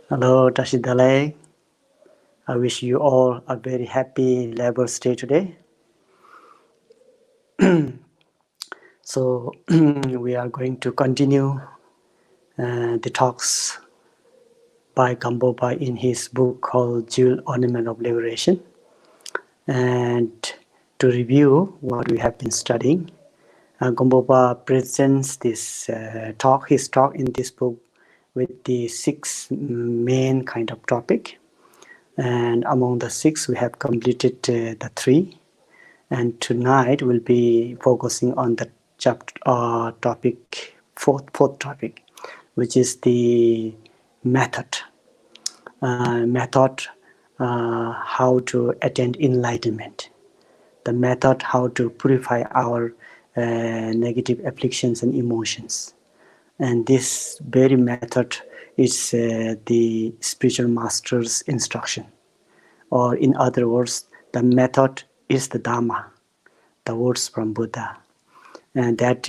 Hello, Tashidale. I wish you all a very happy Labour's Day today. So we are going to continue the talks by GAMPOPA in his book called Jewel Ornament of Liberation. And to review what we have been studying, GAMPOPA presents his talk in this book with the 6 main kind of topic. And among the 6, we have completed the 3. And tonight we'll be focusing on the fourth topic, which is the method. How to attain enlightenment. The method how to purify our negative afflictions and emotions. And this very method is the spiritual master's instruction. Or in other words, the method is the Dharma, the words from Buddha. And that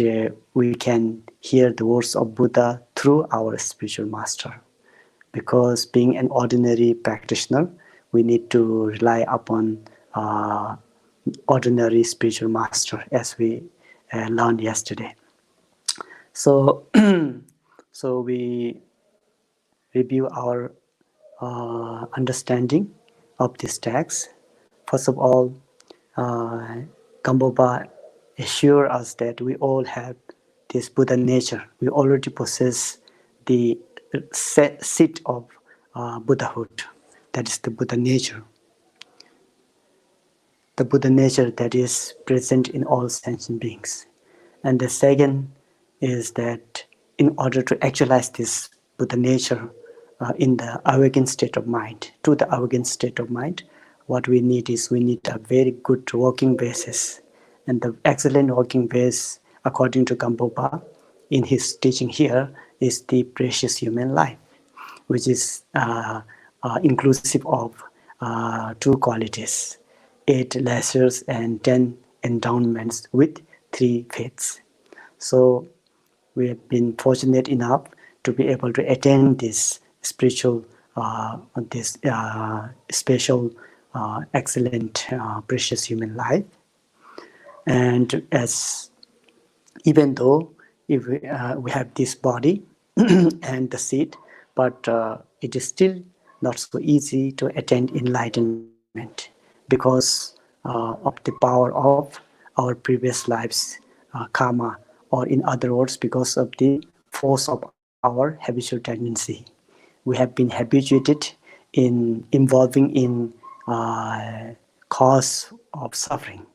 we can hear the words of Buddha through our spiritual master. Because being an ordinary practitioner, we need to rely upon ordinary spiritual master, as we learned yesterday. So, so we review our understanding of this text. First of all, GAMPOPA assures us that we all have this Buddha nature. We already possess the seat of Buddhahood. That is the Buddha nature. The Buddha nature that is present in all sentient beings. And the second is that in order to actualize this Buddha nature in the awakened state of mind, to the awakened state of mind, what we need is we need a very good working basis. And the excellent working base, according to GAMPOPA, in his teaching here, is the precious human life, which is inclusive of 2 qualities, 8 lashes and 10 endowments with 3 faiths. So we have been fortunate enough to be able to attain this spiritual, special, excellent, precious human life. And even though if we have this body and the seat, but it is still not so easy to attain enlightenment because of the power of our previous lives, karma, or in other words, because of the force of our habitual tendency. We have been habituated in involving in cause of suffering,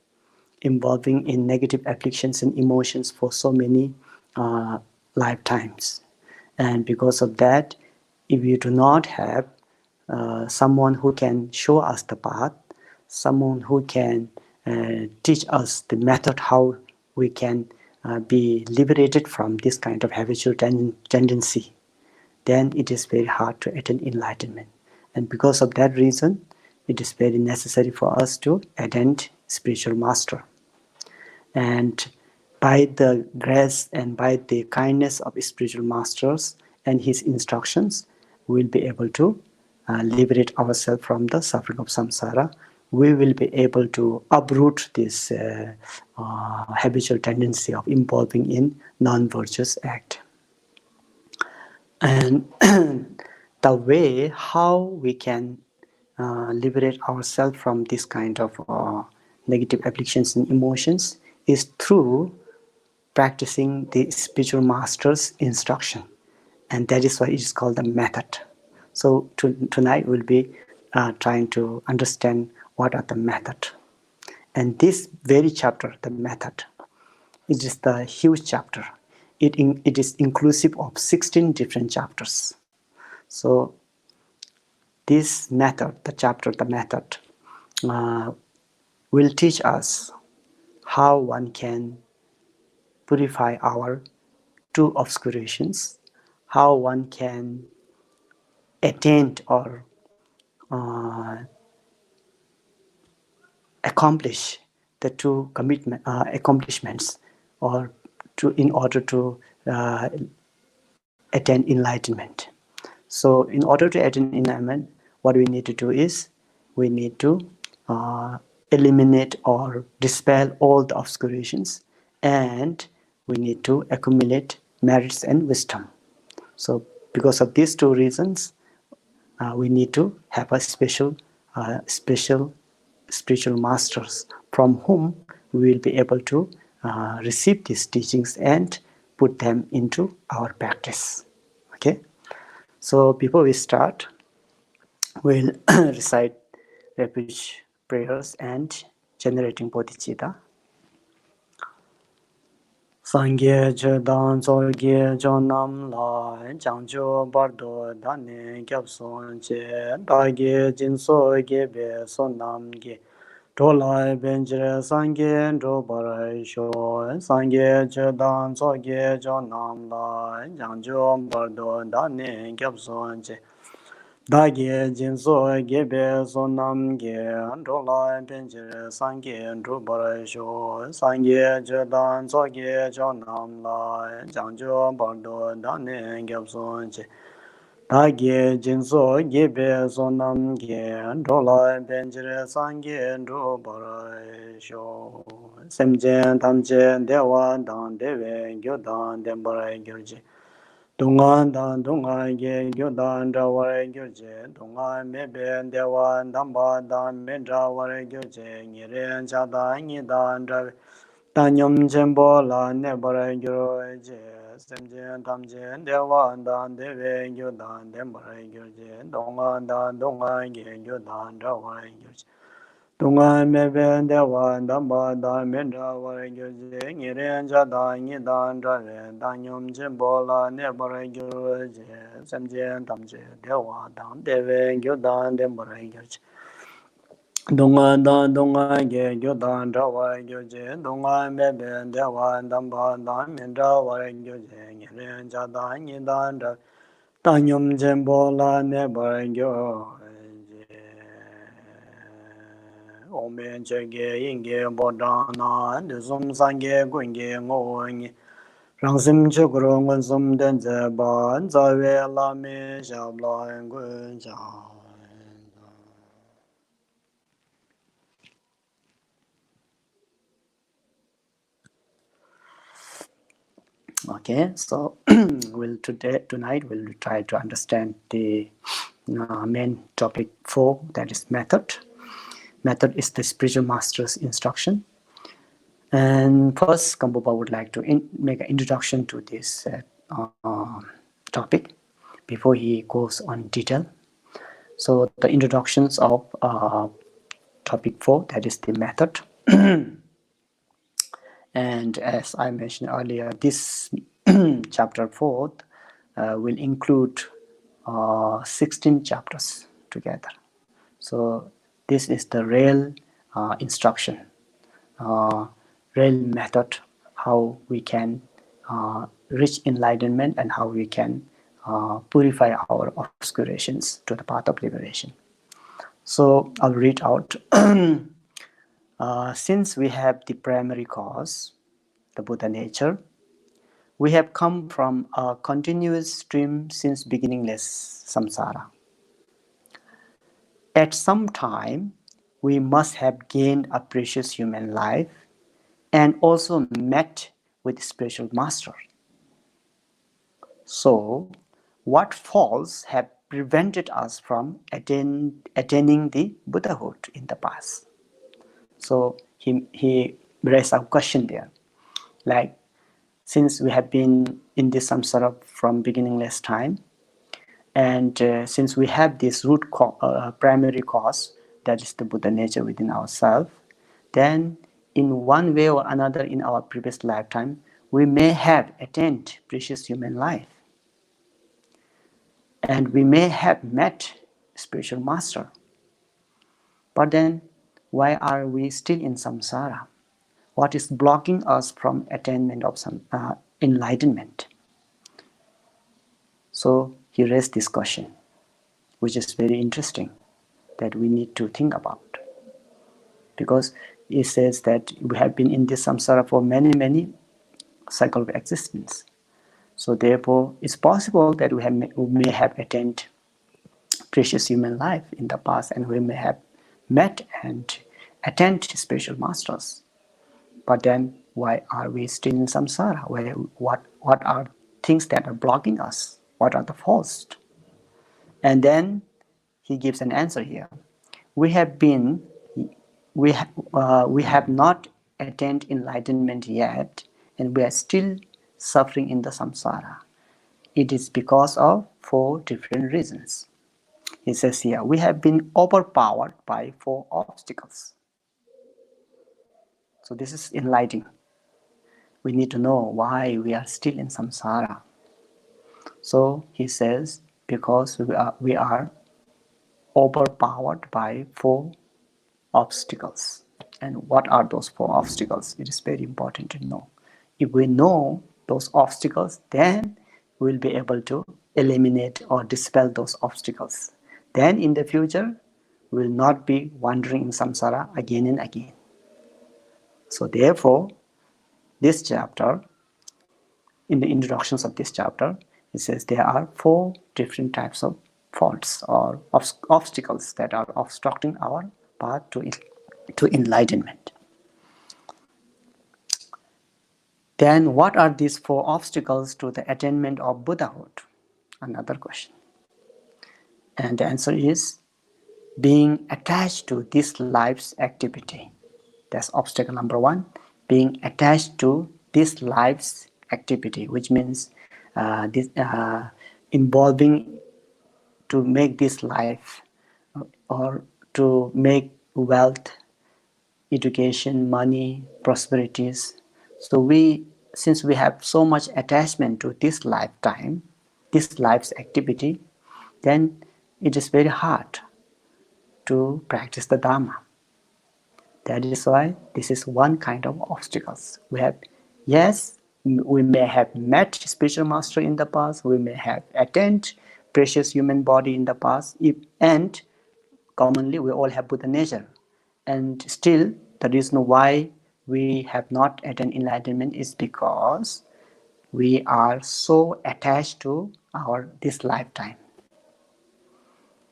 involving in negative afflictions and emotions for so many lifetimes. And because of that, if you do not have someone who can show us the path, someone who can teach us the method how we can be liberated from this kind of habitual tendency, then it is very hard to attain enlightenment. And because of that reason, it is very necessary for us to attend spiritual master. And by the grace and by the kindness of spiritual masters and his instructions, we will be able to liberate ourselves from the suffering of samsara. We will be able to uproot this habitual tendency of involving in non-virtuous act. And the way how we can liberate ourselves from this kind of negative afflictions and emotions is through practicing the spiritual master's instruction. And that is why it is called the method. So tonight we'll be trying to understand what are the method. And this very chapter, the method, it is the huge chapter. It is inclusive of 16 different chapters. So this method, the method, will teach us how one can purify our 2 obscurations, how one can attain or accomplish the 2 accomplishments, or in order to attain enlightenment. So in order to attain enlightenment, what we need to do is we need to uh, eliminate or dispel all the obscurations, and we need to accumulate merits and wisdom. So because of these two reasons, we need to have a special spiritual masters from whom we will be able to receive these teachings and put them into our practice. Okay, so before we start, we'll recite refuge prayers and generating bodhicitta. Sangye chedan tsorgye chonam la jangcho bardo dane kyabson che dagye jinso gebe sonam ge Tolai benjre sangye dro barai sho sangye chedan tsorgye chonam la jangcho bardo dane kyabson che Dagye jinso gebe sonam ge androla penjere sangye andro barasho sangye jedan soge jonam la jangjo bardo dane gyapson che Dagye jinso gebe sonam ge androla penjere sangye andro barasho semjen tamjen dewa dan dewe gyo dan denbarai gyurje Dungan dan dungan ge gyodan drawar gyurje dungan mebe dewa damba dan men drawar gyurje ngiren chada ngi dan draw tanyam jembo la nebar gyurje semjen tamjen dewa dan deve gyodan dembar gyurje dungan dan dungan ge gyodan drawar gyurje Dungan mebe dewa damba dan men drawar gyurje ngiren chada ngi dan draw tanyam jembo la nebar gyurje semjen tamjen dewa dan deve gyodan dembar gyurje Dungan dan dungan ge gyodan drawar gyurje dungan mebe dewa damba dan men drawar gyurje ngiren chada ngi dan draw tanyam jembo la nebar gyurje Omen chege inge bodana dusum sange gunge ngongi Rangsim chukro ngunsum denze ba zawe la me shabla ngunja Okay, so tonight we'll try to understand the main topic 4, that is method. Method is the spiritual master's instruction. And first, GAMPOPA would like to make an introduction to this topic before he goes on detail. So the introductions of topic 4, that is the method. And as I mentioned earlier, this chapter 4 will include 16 chapters together. So this is the real instruction, real method, how we can reach enlightenment and how we can purify our obscurations to the path of liberation. So I'll read out. Since we have the primary cause, the Buddha nature, we have come from a continuous stream since beginningless samsara. At some time, we must have gained a precious human life and also met with spiritual master. So, what faults have prevented us from attaining the Buddhahood in the past? So he raised a question there, like, since we have been in this samsara from beginningless time, and since we have this primary cause, that is the Buddha nature within ourselves, then in one way or another in our previous lifetime, we may have attained precious human life. And we may have met spiritual master. But then, why are we still in samsara? What is blocking us from attainment of some enlightenment? So he raised this question, which is very interesting, that we need to think about. Because he says that we have been in this samsara for many, many cycles of existence. So therefore, it's possible that we may have attained precious human life in the past, and we may have met and attained spiritual masters. But then, why are we still in samsara? What are things that are blocking us? What are the faults? And then he gives an answer here. We have been, we have not attained enlightenment yet, and we are still suffering in the samsara. It is because of 4 different reasons. He says here, we have been overpowered by 4 obstacles. So this is enlightening. We need to know why we are still in samsara. So he says, because we are overpowered by 4 obstacles. And what are those 4 obstacles? It is very important to know. If we know those obstacles, then we'll be able to eliminate or dispel those obstacles. Then in the future, we'll not be wandering in samsara again and again. So therefore, this chapter, in the introductions of this chapter, it says there are 4 different types of faults or obstacles that are obstructing our path to enlightenment. Then what are these 4 obstacles to the attainment of Buddhahood? Another question. And the answer is being attached to this life's activity. That's obstacle number 1. Being attached to this life's activity, which means involving to make this life or to make wealth, education, money, prosperities. So since we have so much attachment to this lifetime, this life's activity, then it is very hard to practice the Dharma. That is why this is one kind of obstacles. Yes, we may have met spiritual master in the past, we may have attained precious human body in the past, and commonly we all have Buddha nature. And still, the reason why we have not attained enlightenment is because we are so attached to this lifetime.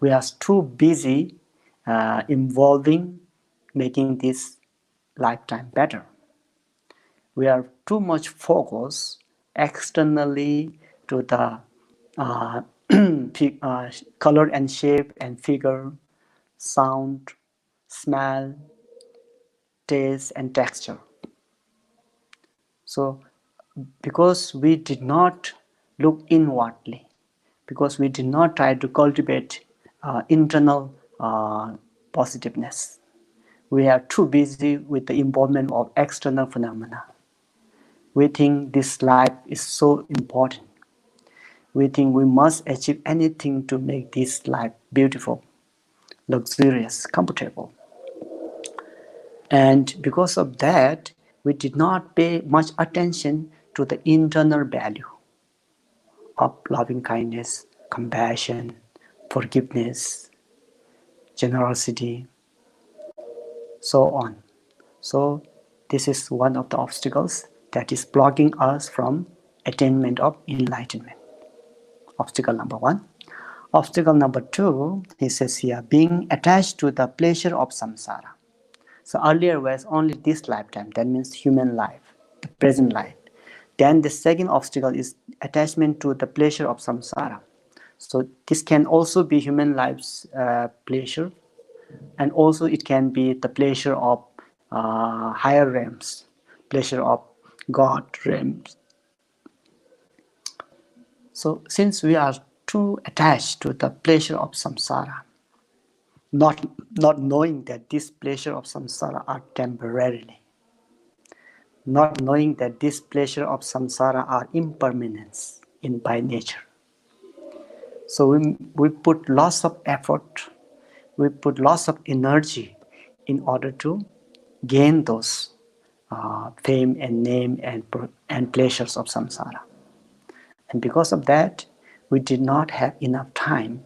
We are too busy involving making this lifetime better. We are too much focused externally to the color and shape and figure, sound, smell, taste and texture. So because we did not look inwardly, because we did not try to cultivate internal positiveness, we are too busy with the involvement of external phenomena. We think this life is so important. We think we must achieve anything to make this life beautiful, luxurious, comfortable. And because of that, we did not pay much attention to the internal value of loving kindness, compassion, forgiveness, generosity, so on. So this is one of the obstacles that is blocking us from attainment of enlightenment. Obstacle number 1. Obstacle number 2, he says here, being attached to the pleasure of samsara. So earlier was only this lifetime, that means human life, the present life. Then the second obstacle is attachment to the pleasure of samsara. So this can also be human life's pleasure, and also it can be the pleasure of higher realms, pleasure of God realms. So since we are too attached to the pleasure of samsara, not knowing that this pleasure of samsara are temporarily, not knowing that this pleasure of samsara are impermanence by nature. So we put lots of effort, we put lots of energy in order to gain those fame and name and pleasures of samsara. And because of that, we did not have enough time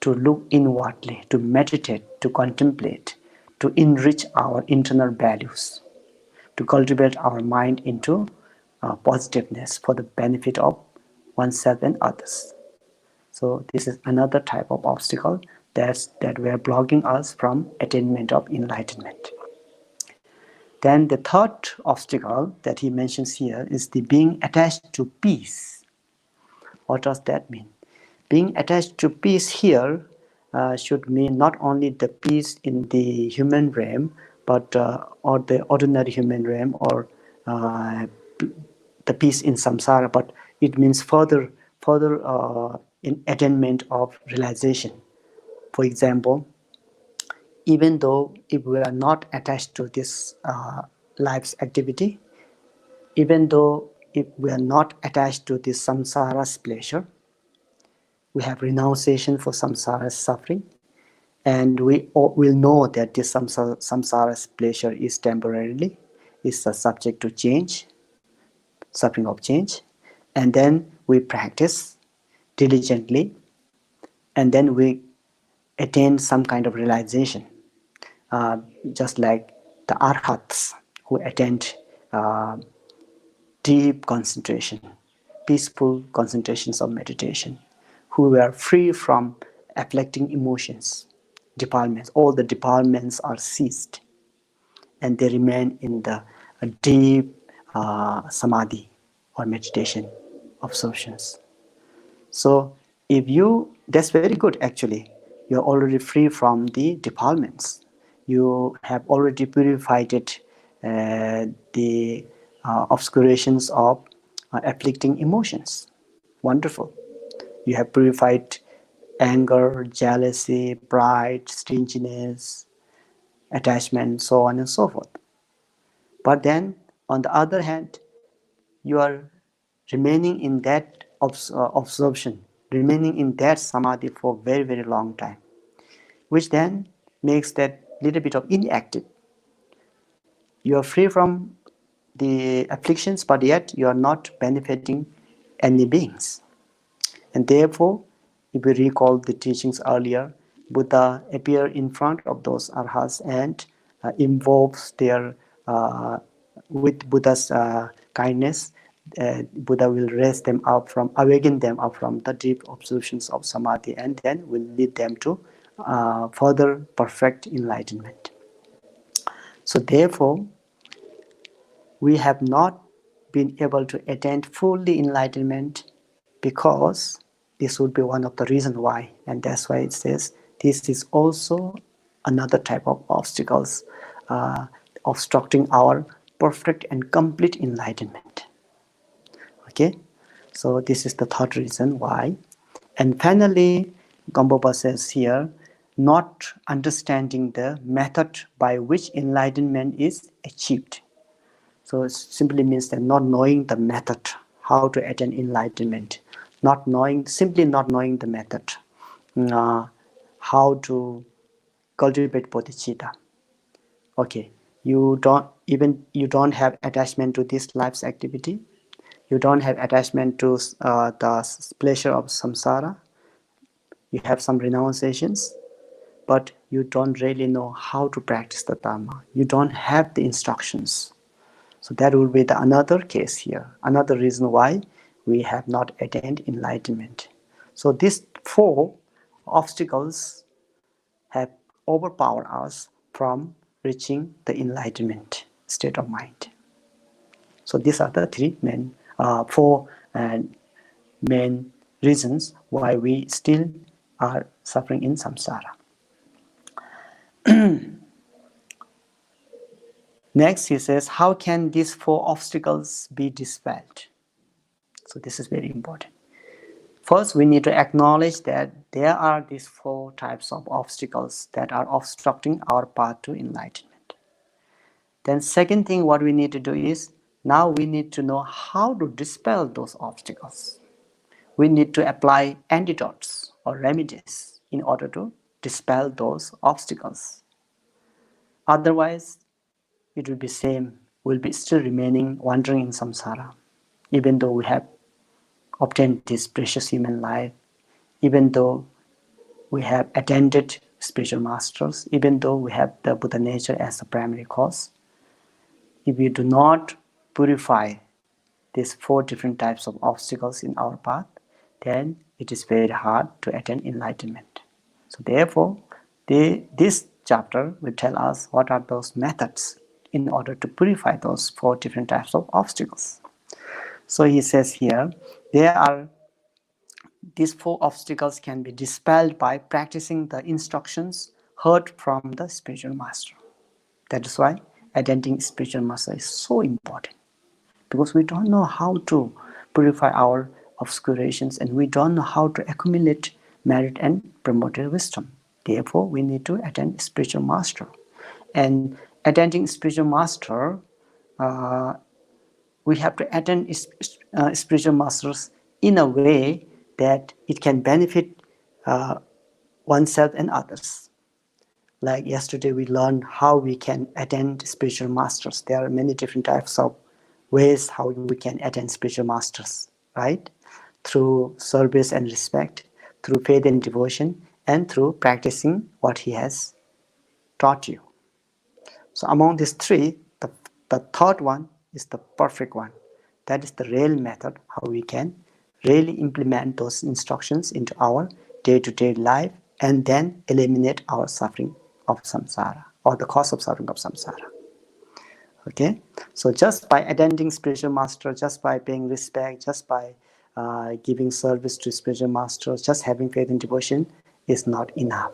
to look inwardly, to meditate, to contemplate, to enrich our internal values, to cultivate our mind into positiveness for the benefit of oneself and others. So this is another type of obstacle that were blocking us from attainment of enlightenment. Then the third obstacle that he mentions here is the being attached to peace. What does that mean? Being attached to peace here should mean not only the peace in the human realm, but or the ordinary human realm, or the peace in samsara, but it means further in attainment of realization. For example, even though if we are not attached to this life's activity, even though if we are not attached to this samsara's pleasure, we have renunciation for samsara's suffering, and we will know that this samsara's pleasure is temporarily, is subject to change, suffering of change, and then we practice diligently, and then we attain some kind of realization, just like the arhats who attained deep concentration, peaceful concentrations of meditation, who were free from afflicting emotions, defilements. All the defilements are ceased, and they remain in the deep samadhi or meditation absorptions. So if you, that's very good actually. You're already free from the defilements. You have already purified it, the obscurations of afflicting emotions. Wonderful. You have purified anger, jealousy, pride, stinginess, attachment, so on and so forth. But then, on the other hand, you are remaining in that absorption, remaining in that samadhi for very, very long time, which then makes that little bit of inactive. You are free from the afflictions, but yet you are not benefiting any beings. And therefore, if we recall the teachings earlier, Buddha appears in front of those arhats and invokes their, with Buddha's kindness, Buddha will raise them up from, awaken them up from the deep obscurations of samadhi, and then will lead them to further perfect enlightenment. So therefore, we have not been able to attain fully enlightenment because this would be one of the reasons why, and that's why it says this is also another type of obstacles obstructing our perfect and complete enlightenment. Okay, so this is the third reason why. And finally, GAMPOPA says here, not understanding the method by which enlightenment is achieved. So it simply means that not knowing the method, how to attain enlightenment, not knowing, simply not knowing the method, how to cultivate bodhicitta. Okay, you don't have attachment to this life's activity. You don't have attachment to the pleasure of samsara. You have some renunciations, but you don't really know how to practice the Dharma. You don't have the instructions. So that will be another case here, another reason why we have not attained enlightenment. So these four obstacles have overpowered us from reaching the enlightenment state of mind. So these are the four main reasons why we still are suffering in samsara. Next, he says, how can these four obstacles be dispelled? So this is very important. First, we need to acknowledge that there are these four types of obstacles that are obstructing our path to enlightenment. Then second thing what we need to do is, now we need to know how to dispel those obstacles. We need to apply antidotes or remedies in order to dispel those obstacles. Otherwise, it will be same, we'll be still remaining wandering in samsara, even though we have obtained this precious human life, even though we have attended spiritual masters, even though we have the Buddha nature as the primary cause. If we do not purify these 4 different types of obstacles in our path, then it is very hard to attain enlightenment. So therefore, this chapter will tell us what are those methods in order to purify those 4 different types of obstacles. So he says here, these 4 obstacles can be dispelled by practicing the instructions heard from the spiritual master. That is why attending spiritual master is so important, because we don't know how to purify our obscurations and we don't know how to accumulate merit and promoted wisdom. Therefore, we need to attend spiritual master. And attending spiritual master, we have to attend spiritual masters in a way that it can benefit oneself and others. Like yesterday, we learned how we can attend spiritual masters. There are many different types of ways how we can attend spiritual masters, right? Through service and respect, through faith and devotion, and through practicing what he has taught you. So among these 3, the third one is the perfect one. That is the real method how we can really implement those instructions into our day-to-day life and then eliminate our suffering of samsara, or the cause of suffering of samsara. Okay, so just by attending spiritual master, just by paying respect, just by giving service to spiritual masters, just having faith and devotion is not enough.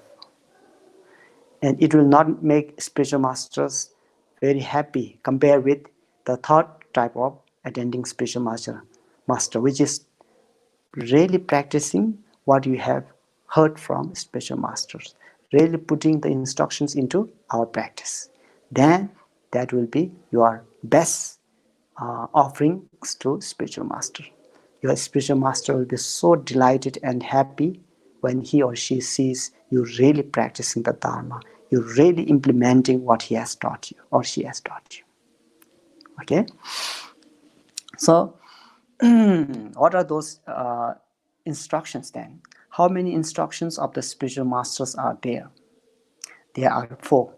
And it will not make spiritual masters very happy compared with the third type of attending spiritual master, which is really practicing what you have heard from spiritual masters, really putting the instructions into our practice. Then that will be your best offerings to spiritual master. Your spiritual master will be so delighted and happy when he or she sees you really practicing the Dharma, you're really implementing what he has taught you or she has taught you. Okay? So, what are those instructions then? How many instructions of the spiritual masters are there? There are 4.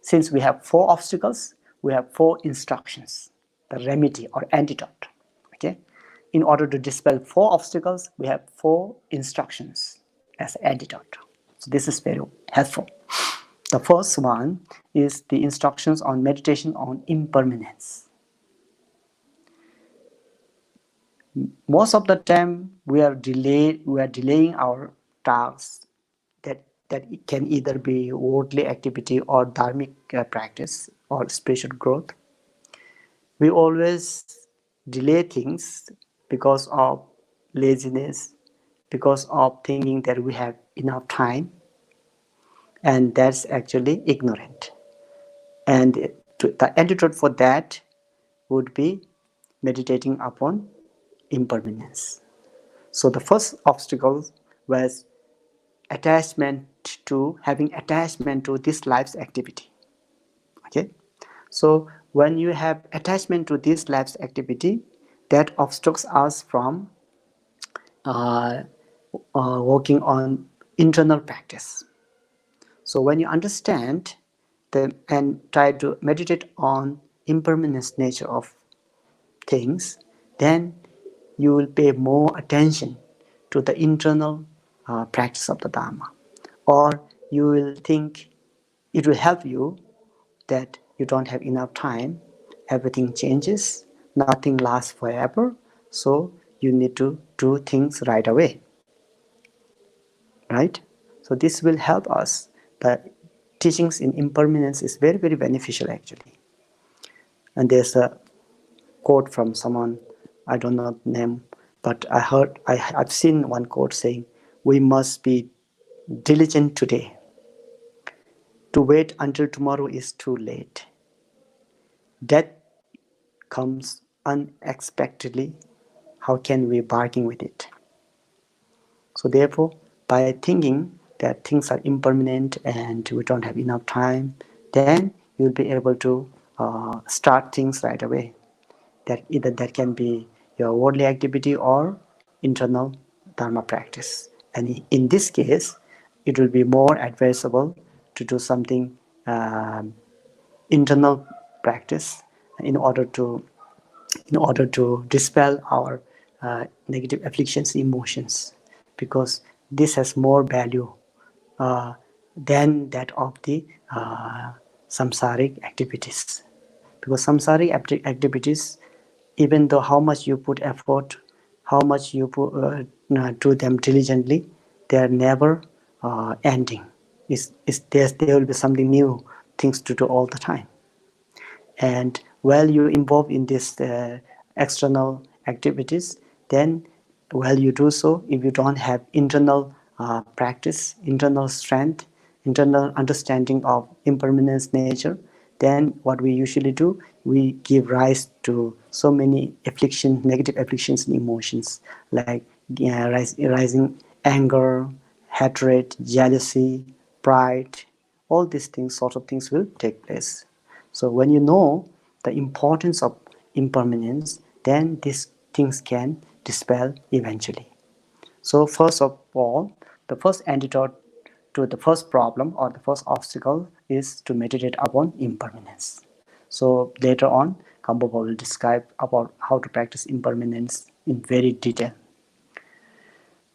Since we have 4 obstacles, we have 4 instructions, the remedy or antidote. Okay? In order to dispel 4 obstacles, we have 4 instructions as antidote. So this is very helpful. The first one is the instructions on meditation on impermanence. Most of the time we are delaying our tasks that it can either be worldly activity or dharmic practice or spiritual growth. We always delay things because of laziness, because of thinking that we have enough time, and that's actually ignorant. And the antidote for that would be meditating upon impermanence. So the first obstacle was having attachment to this life's activity. Okay, so when you have attachment to this life's activity, that obstructs us from working on internal practice. So when you understand and try to meditate on impermanence nature of things, then you will pay more attention to the internal practice of the Dharma, or you will think it will help you that you don't have enough time, everything changes, nothing lasts forever, so you need to do things right away, right? So this will help us. The teachings in impermanence is very, very beneficial actually. And there's a quote from someone, I don't know the name, but I've seen one quote saying, we must be diligent today. To wait until tomorrow is too late. Death comes unexpectedly. How can we bargain with it? So therefore, by thinking that things are impermanent and we don't have enough time, then you'll be able to start things right away. That either that can be your worldly activity or internal Dharma practice. And in this case, it will be more advisable to do something internal practice in order to in order to dispel our negative afflictions, emotions, because this has more value uh, than that of the samsaric activities. Because samsaric activities, even though how much you put effort, how much you do them diligently, they are never ending. There will be something new, things to do all the time. And while you involve in these external activities, then while you do so, if you don't have internal practice, internal strength, internal understanding of impermanence nature, then what we usually do, we give rise to so many afflictions, negative afflictions and emotions, like rising anger, hatred, jealousy, pride. All these things, sort of things will take place. So when you know the importance of impermanence, then these things can dispel eventually. So first of all, the first antidote to the first problem or the first obstacle is to meditate upon impermanence. So later on, GAMPOPA will describe about how to practice impermanence in very detail.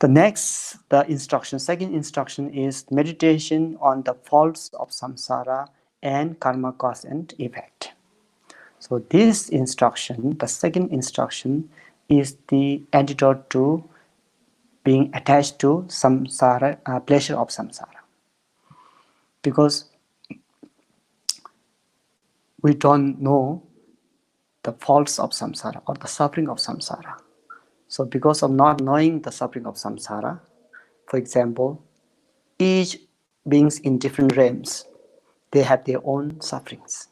Second instruction is meditation on the faults of samsara and karma cause and effect. So this instruction, the second instruction, is the antidote to being attached to samsara, pleasure of samsara. Because we don't know the faults of samsara or the suffering of samsara. So because of not knowing the suffering of samsara, for example, each beings in different realms, they have their own sufferings,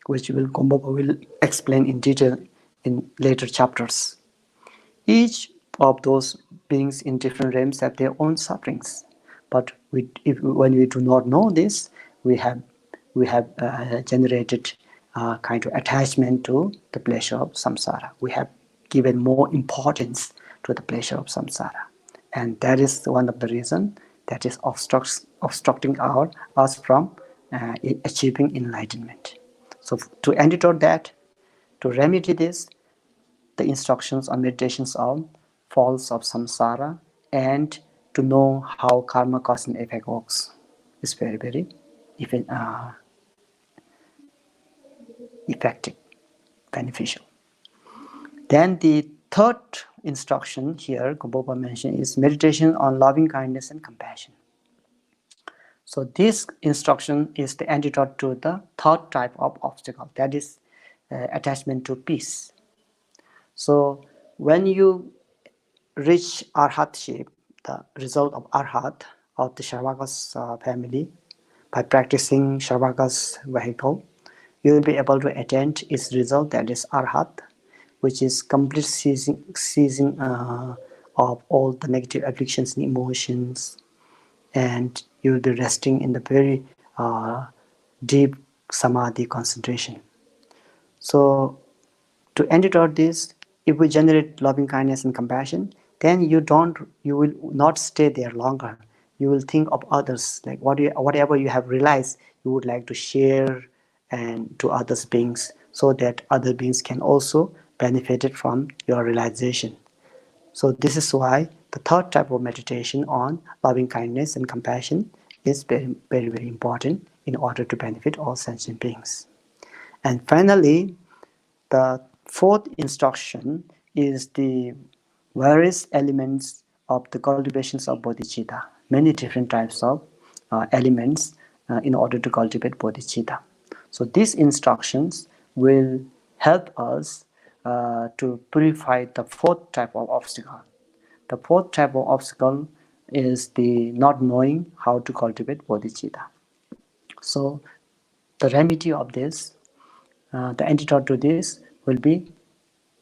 which GAMPOPA will explain in detail in later chapters. Each of those beings in different realms have their own sufferings, but when we do not know this, we have generated a kind of attachment to the pleasure of samsara. We have given more importance to the pleasure of samsara, and that is one of the reasons that is obstructing us from achieving enlightenment. So to antidote that, to remedy this, the instructions on meditations on faults of samsara and to know how karma cause and effect works is very, very effective, beneficial. Then the third instruction here GAMPOPA mentioned is meditation on loving kindness and compassion. So this instruction is the antidote to the third type of obstacle, that is attachment to peace. So when you reach arhatship, the result of arhat of the Sharvaka's family, by practicing Sharvaka's vehicle, you will be able to attain its result, that is arhat, which is complete ceasing of all the negative afflictions and emotions, and you will be resting in the very deep samadhi concentration. So to antidote this, if we generate loving kindness and compassion, then you will not stay there longer. You will think of others, like whatever you have realized, you would like to share and to others beings, so that other beings can also benefit from your realization. So this is why the third type of meditation on loving kindness and compassion is very, very, very important in order to benefit all sentient beings. And finally, the fourth instruction is the various elements of the cultivations of bodhicitta, many different types of elements in order to cultivate bodhicitta. So these instructions will help us to purify the fourth type of obstacle. The fourth type of obstacle is the not knowing how to cultivate bodhicitta. So the remedy of this, the antidote to this will be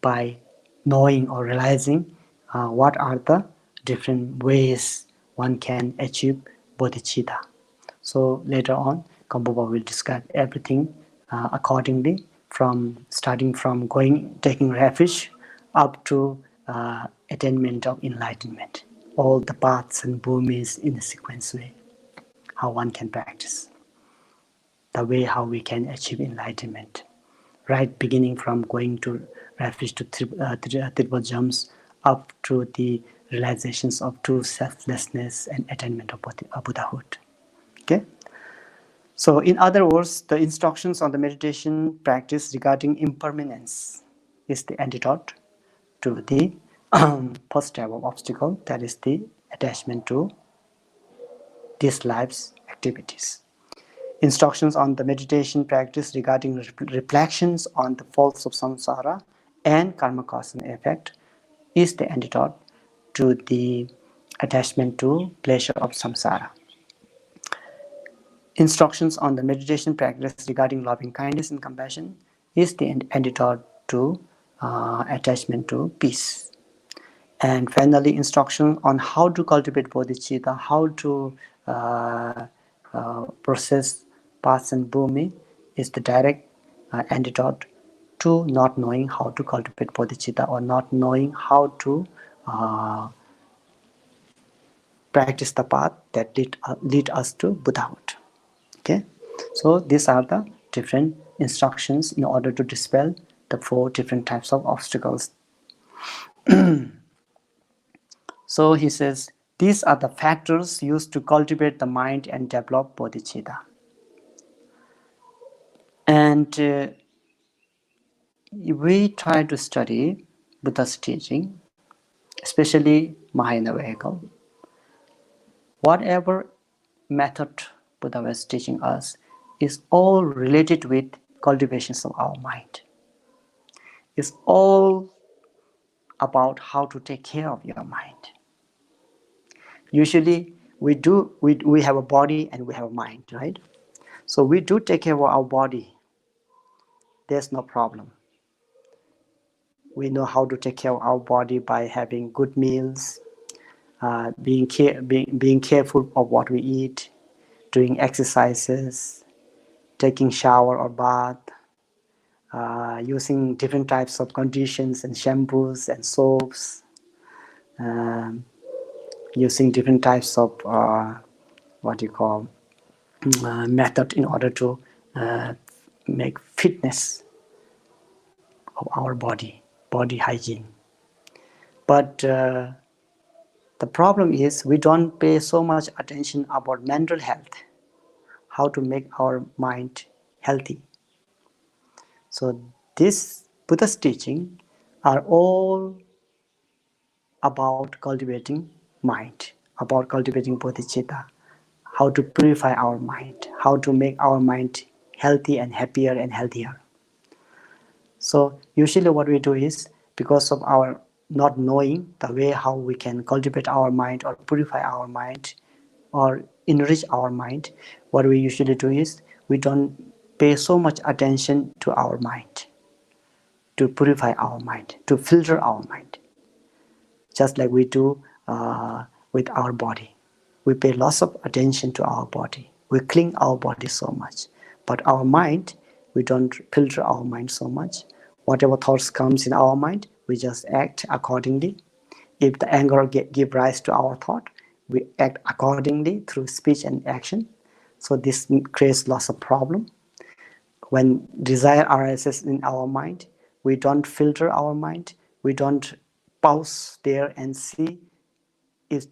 by knowing or realizing what are the different ways one can achieve bodhicitta. So later on, GAMPOPA will describe everything accordingly, from starting from taking refuge up to attainment of enlightenment. All the paths and bhumis in a sequence way, how one can practice, the way how we can achieve enlightenment. right beginning from going to refuge to triple jumps up to the realizations of true selflessness and attainment of Buddhahood. Okay. So in other words, the instructions on the meditation practice regarding impermanence is the antidote to the first type of obstacle, that is the attachment to this life's activities. Instructions on the meditation practice regarding reflections on the faults of samsara and karma cause and effect is the antidote to the attachment to pleasure of samsara. Instructions on the meditation practice regarding loving kindness and compassion is the antidote to attachment to peace. And finally, instruction on how to cultivate bodhicitta, how to process paths and bhumi is the direct antidote to not knowing how to cultivate bodhicitta or not knowing how to practice the path that lead us to Buddhahood. Okay, so these are the different instructions in order to dispel the 4 different types of obstacles. So he says, these are the factors used to cultivate the mind and develop bodhicitta. And we try to study Buddha's teaching, especially Mahayana vehicle. Whatever method Buddha was teaching us is all related with cultivations of our mind. It's all about how to take care of your mind. Usually we have a body and we have a mind, right? So we do take care of our body. There's no problem. We know how to take care of our body by having good meals, being careful of what we eat, doing exercises, taking shower or bath, using different types of conditions and shampoos and soaps, using different types of method in order to make fitness of our body hygiene. But the problem is we don't pay so much attention about mental health, how to make our mind healthy. So this Buddha's teaching are all about cultivating mind, about cultivating bodhicitta, how to purify our mind, how to make our mind healthy and happier and healthier. So usually what we do is, because of our not knowing the way how we can cultivate our mind or purify our mind or enrich our mind, what we usually do is we don't pay so much attention to our mind, to purify our mind, to filter our mind, just like we do with our body. We pay lots of attention to our body. We clean our body so much. But our mind, we don't filter our mind so much. Whatever thoughts comes in our mind, we just act accordingly. If the anger give rise to our thought, we act accordingly through speech and action. So this creates lots of problem. When desire arises in our mind, we don't filter our mind. We don't pause there and see, if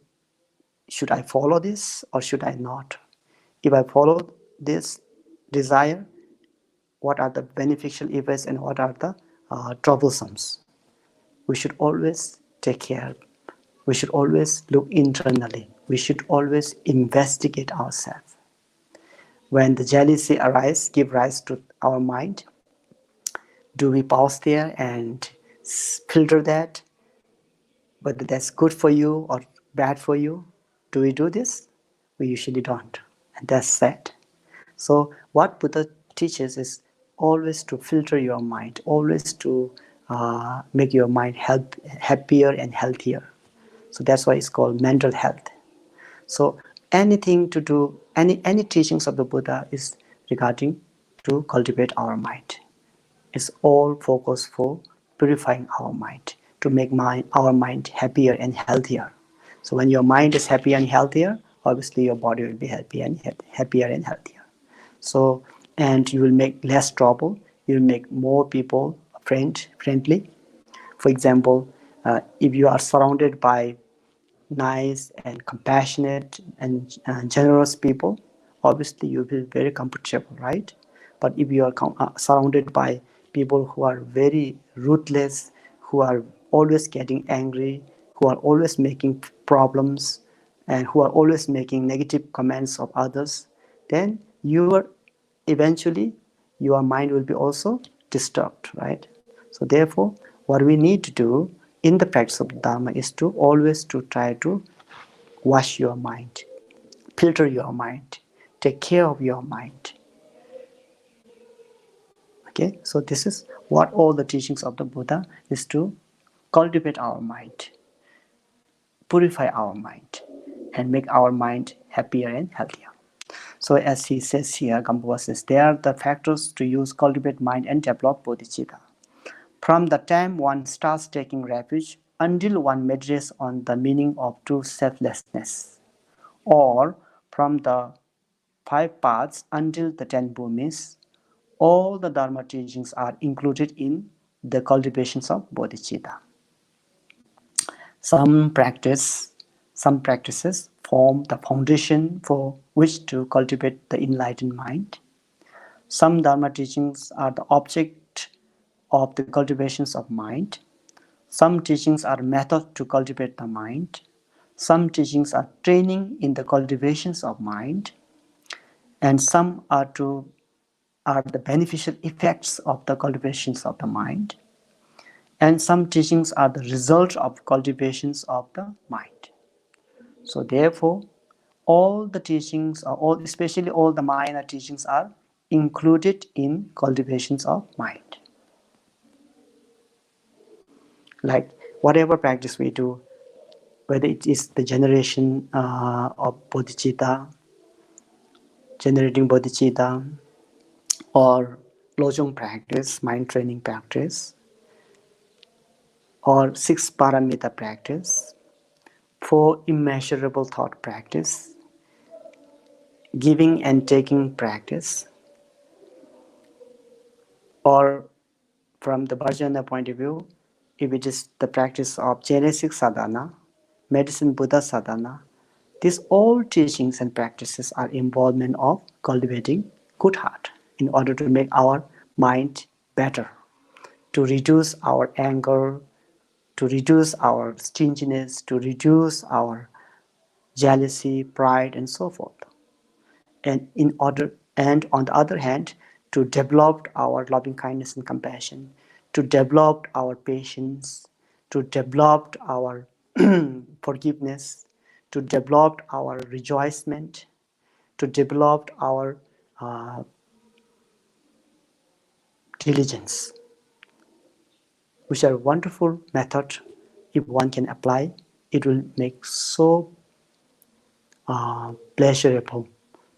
should I follow this or should I not? If I follow this desire, what are the beneficial effects and what are the troublesomes? We should always take care. We should always look internally. We should always investigate ourselves. When the jealousy arises, give rise to our mind, do we pause there and filter that, whether that's good for you or bad for you? Do we do this? We usually don't, and that's sad. So what Buddha teaches is always to filter your mind, always to make your mind happier and healthier. So that's why it's called mental health. So anything to do, any teachings of the Buddha is regarding to cultivate our mind. It's all focused for purifying our mind, to make our mind happier and healthier. So when your mind is happier and healthier, obviously your body will be happier and healthier. So, and you will make less trouble you make more people friendly. For example, if you are surrounded by nice and compassionate and generous people, obviously you'll be very comfortable, right? But if you are surrounded by people who are very ruthless, who are always getting angry, who are always making problems, and who are always making negative comments of others, then eventually your mind will be also disturbed, right? So therefore, what we need to do in the practice of Dharma is to always to try to wash your mind, filter your mind, take care of your mind. Okay, so this is what all the teachings of the Buddha is, to cultivate our mind, purify our mind, and make our mind happier and healthier. So as he says here, GAMPOPA says, they are the factors to use, cultivate mind and develop bodhicitta. From the time one starts taking refuge until one meditates on the meaning of true selflessness, or from the 5 paths until the 10 bhumis, all the Dharma teachings are included in the cultivations of bodhicitta. Some practices form the foundation for which to cultivate the enlightened mind. Some Dharma teachings are the object of the cultivations of mind. Some teachings are methods to cultivate the mind. Some teachings are training in the cultivations of mind. And some are the beneficial effects of the cultivations of the mind. And some teachings are the result of cultivations of the mind. So therefore, all the teachings, especially all the minor teachings, are included in cultivations of mind. Like whatever practice we do, whether it is the generation of bodhicitta, generating bodhicitta, or lojong practice, mind training practice, or 6 paramita practice, 4 immeasurable thought practice, giving and taking practice, or from the Bhajana point of view, if it is the practice of Genesis sadhana, medicine Buddha sadhana, these all teachings and practices are involvement of cultivating good heart in order to make our mind better, to reduce our anger, to reduce our stinginess, to reduce our jealousy, pride, and so forth. And on the other hand, to develop our loving kindness and compassion, to develop our patience, to develop our forgiveness, to develop our rejoicement, to develop our diligence, which are wonderful methods. If one can apply, it will make so pleasurable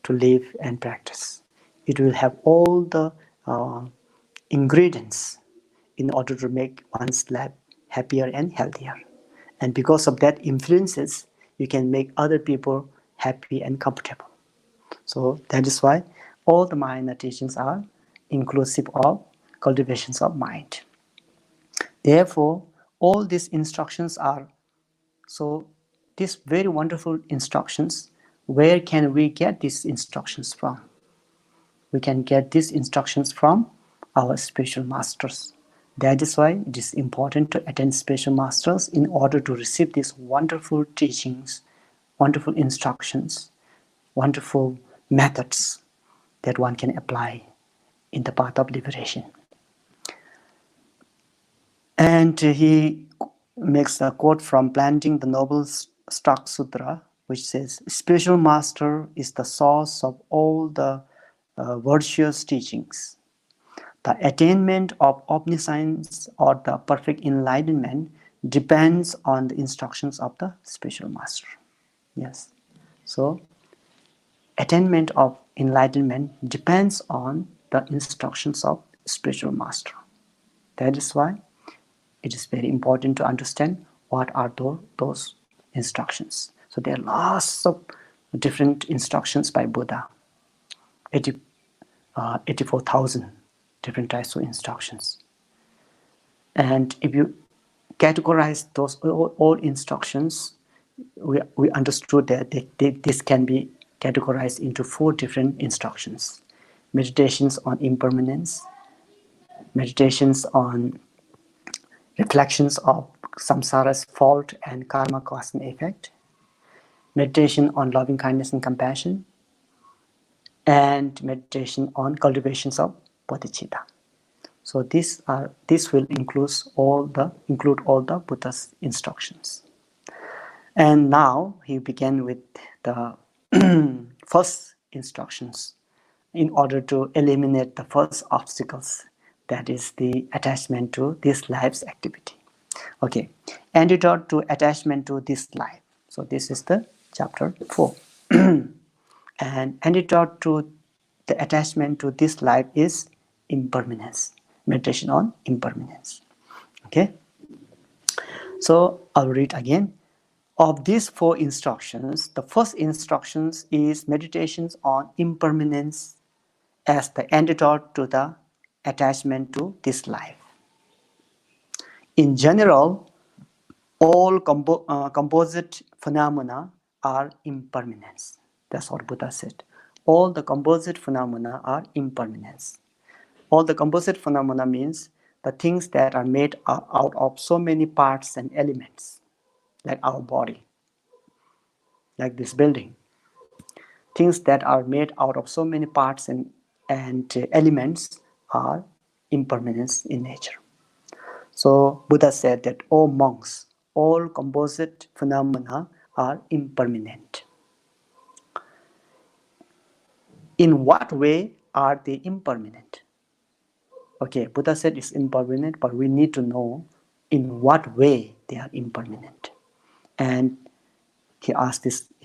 to live and practice. It will have all the ingredients in order to make one's life happier and healthier. And because of that influences, you can make other people happy and comfortable. So that is why all the minor teachings are inclusive of cultivations of mind. Therefore, all these instructions are, so these very wonderful instructions, where can we get these instructions from? We can get these instructions from our spiritual masters. That is why it is important to attend spiritual masters in order to receive these wonderful teachings, wonderful instructions, wonderful methods that one can apply in the path of liberation. And he makes a quote from Planting the Noble Stock Sutra, which says, spiritual master is the source of all the virtuous teachings. The attainment of omniscience or the perfect enlightenment depends on the instructions of the spiritual master. Yes. So, attainment of enlightenment depends on the instructions of spiritual master. That is why it is very important to understand what are those instructions. So there are lots of different instructions by Buddha, 84,000 different types of instructions. And if you categorize those all instructions, we understood that this can be categorized into 4 different instructions. Meditations on impermanence, meditations on reflections of samsara's fault and karma cause and effect, meditation on loving kindness and compassion, and meditation on cultivations of bodhicitta. So this will include all the Buddha's instructions. And now he began with the first instructions in order to eliminate the first obstacles, that is the attachment to this life's activity. Okay, antidote to attachment to this life. So this is the chapter 4. And antidote to the attachment to this life is impermanence. Meditation on impermanence. Okay, so I'll read again. Of these 4 instructions, the first instructions is meditations on impermanence as the antidote to the attachment to this life. In general, all composite phenomena are impermanence. That's what Buddha said. All the composite phenomena are impermanence. All the composite phenomena means the things that are made out of so many parts and elements, like our body, like this building. Things that are made out of so many parts and elements are impermanence in nature. So Buddha said that, all monks, all composite phenomena are impermanent. In what way are they impermanent? Okay, Buddha said it's impermanent, but we need to know in what way they are impermanent. And he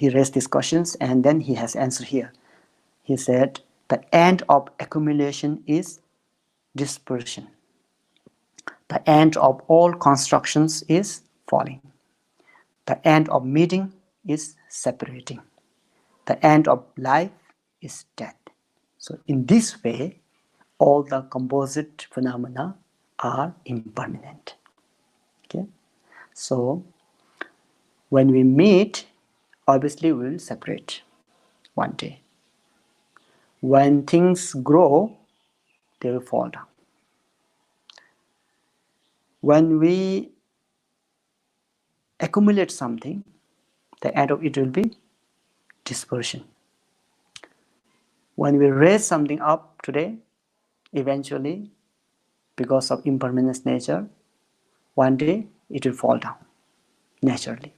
raised these questions, and then he has answered here. He said, the end of accumulation is dispersion. The end of all constructions is falling. The end of meeting is separating. The end of life is death. So in this way, all the composite phenomena are impermanent. Okay? So when we meet, obviously we will separate one day. When things grow, they will fall down. When we accumulate something, the end of it will be dispersion. When we raise something up today, eventually, because of impermanence nature, one day it will fall down naturally.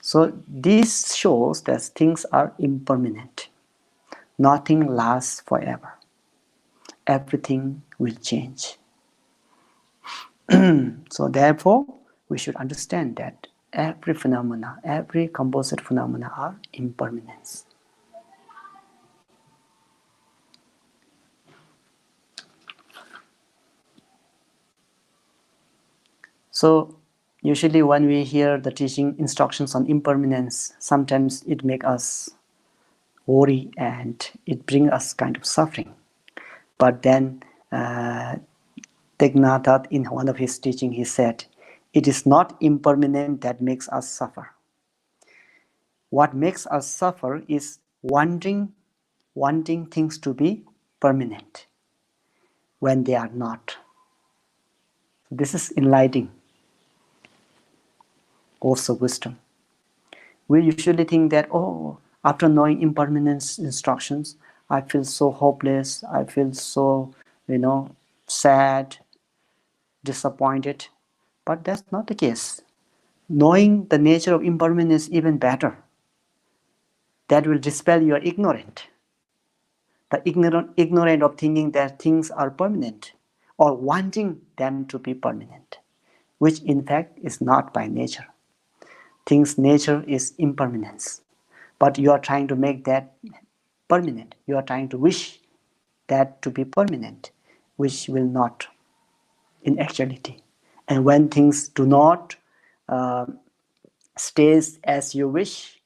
So this shows that things are impermanent. Nothing lasts forever. Everything will change. So therefore, we should understand that every phenomena, every composite phenomena are impermanence. So usually when we hear the teaching instructions on impermanence, sometimes it makes us worry and it brings us kind of suffering. But then Thich Nhat Hanh, in one of his teaching, he said, it is not impermanent that makes us suffer. What makes us suffer is wanting things to be permanent when they are not. This is enlightening, also wisdom. We usually think that, oh, after knowing impermanence instructions, I feel so hopeless, I feel so, sad, disappointed. But that's not the case. Knowing the nature of impermanence is even better. That will dispel your ignorance. The ignorant of thinking that things are permanent or wanting them to be permanent, which in fact is not by nature. Things' nature is impermanence. But you are trying to make that permanent. You are trying to wish that to be permanent, which will not in actuality. And when things do not stays as you wish,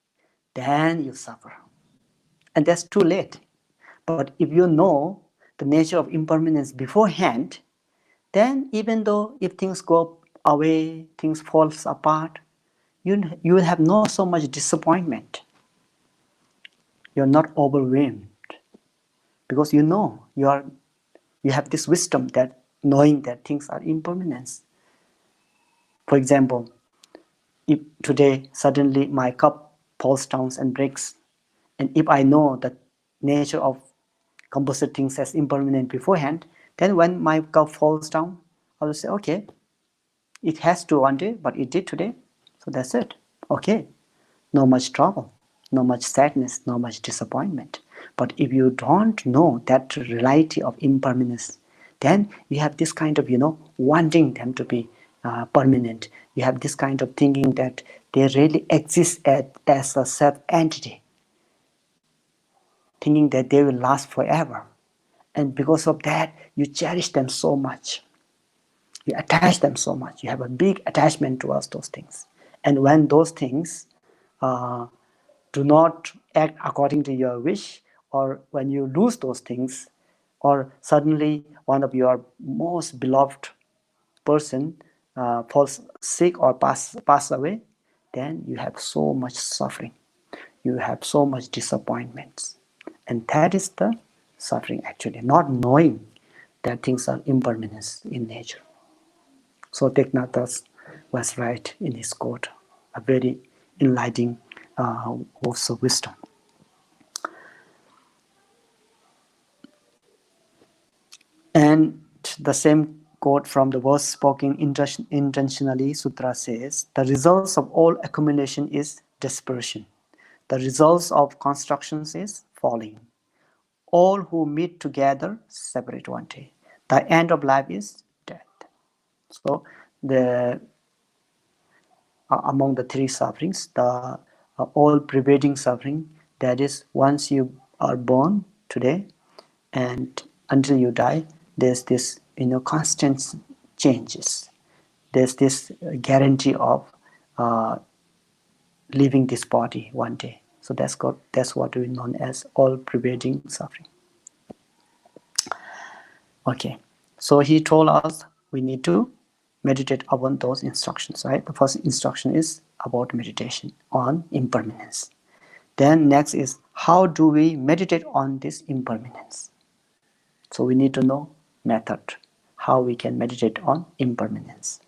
then you suffer. And that's too late. But if you know the nature of impermanence beforehand, then even though if things go away, things falls apart, you will have no so much disappointment. You're not overwhelmed because you have this wisdom that knowing that things are impermanent. For example, if today suddenly my cup falls down and breaks, and if I know the nature of composite things as impermanent beforehand, then when my cup falls down, I will say, okay, it has to one day, but it did today, so that's it. Okay, no much trouble, no much sadness, no much disappointment. But if you don't know that reality of impermanence, then you have this kind of, wanting them to be permanent. You have this kind of thinking that they really exist as a self-entity, thinking that they will last forever. And because of that, you cherish them so much. You attach them so much. You have a big attachment towards those things. And when those things uh, do not act according to your wish, or when you lose those things, or suddenly one of your most beloved person falls sick or pass away, then you have so much suffering. You have so much disappointments. And that is the suffering actually, not knowing that things are impermanent in nature. So Thich Nhat Hanh was right in his quote, a very enlightening words of wisdom. And the same quote from the verse spoken intentionally sutra says, the results of all accumulation is dispersion. The results of constructions is falling. All who meet together separate one day. The end of life is death. So the among the three sufferings, the all pervading suffering, that is once you are born today and until you die, there's this constant changes. There's this guarantee of uh, leaving this body one day. So that's what we know as all pervading suffering. Okay, so he told us we need to meditate upon those instructions, right? The first instruction is about meditation on impermanence. Then next is how do we meditate on this impermanence? So we need to know method, how we can meditate on impermanence.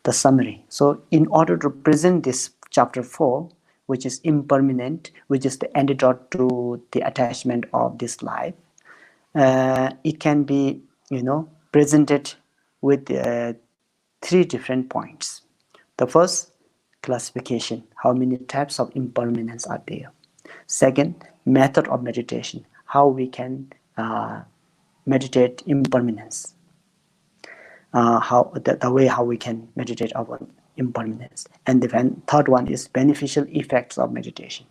The summary. So in order to present this chapter 4, which is impermanent, which is the antidote to the attachment of this life, it can be presented with three different points. The first, classification, how many types of impermanence are there. Second, method of meditation, how we can meditate impermanence, how the way how we can meditate upon impermanence. And the third one is beneficial effects of meditation.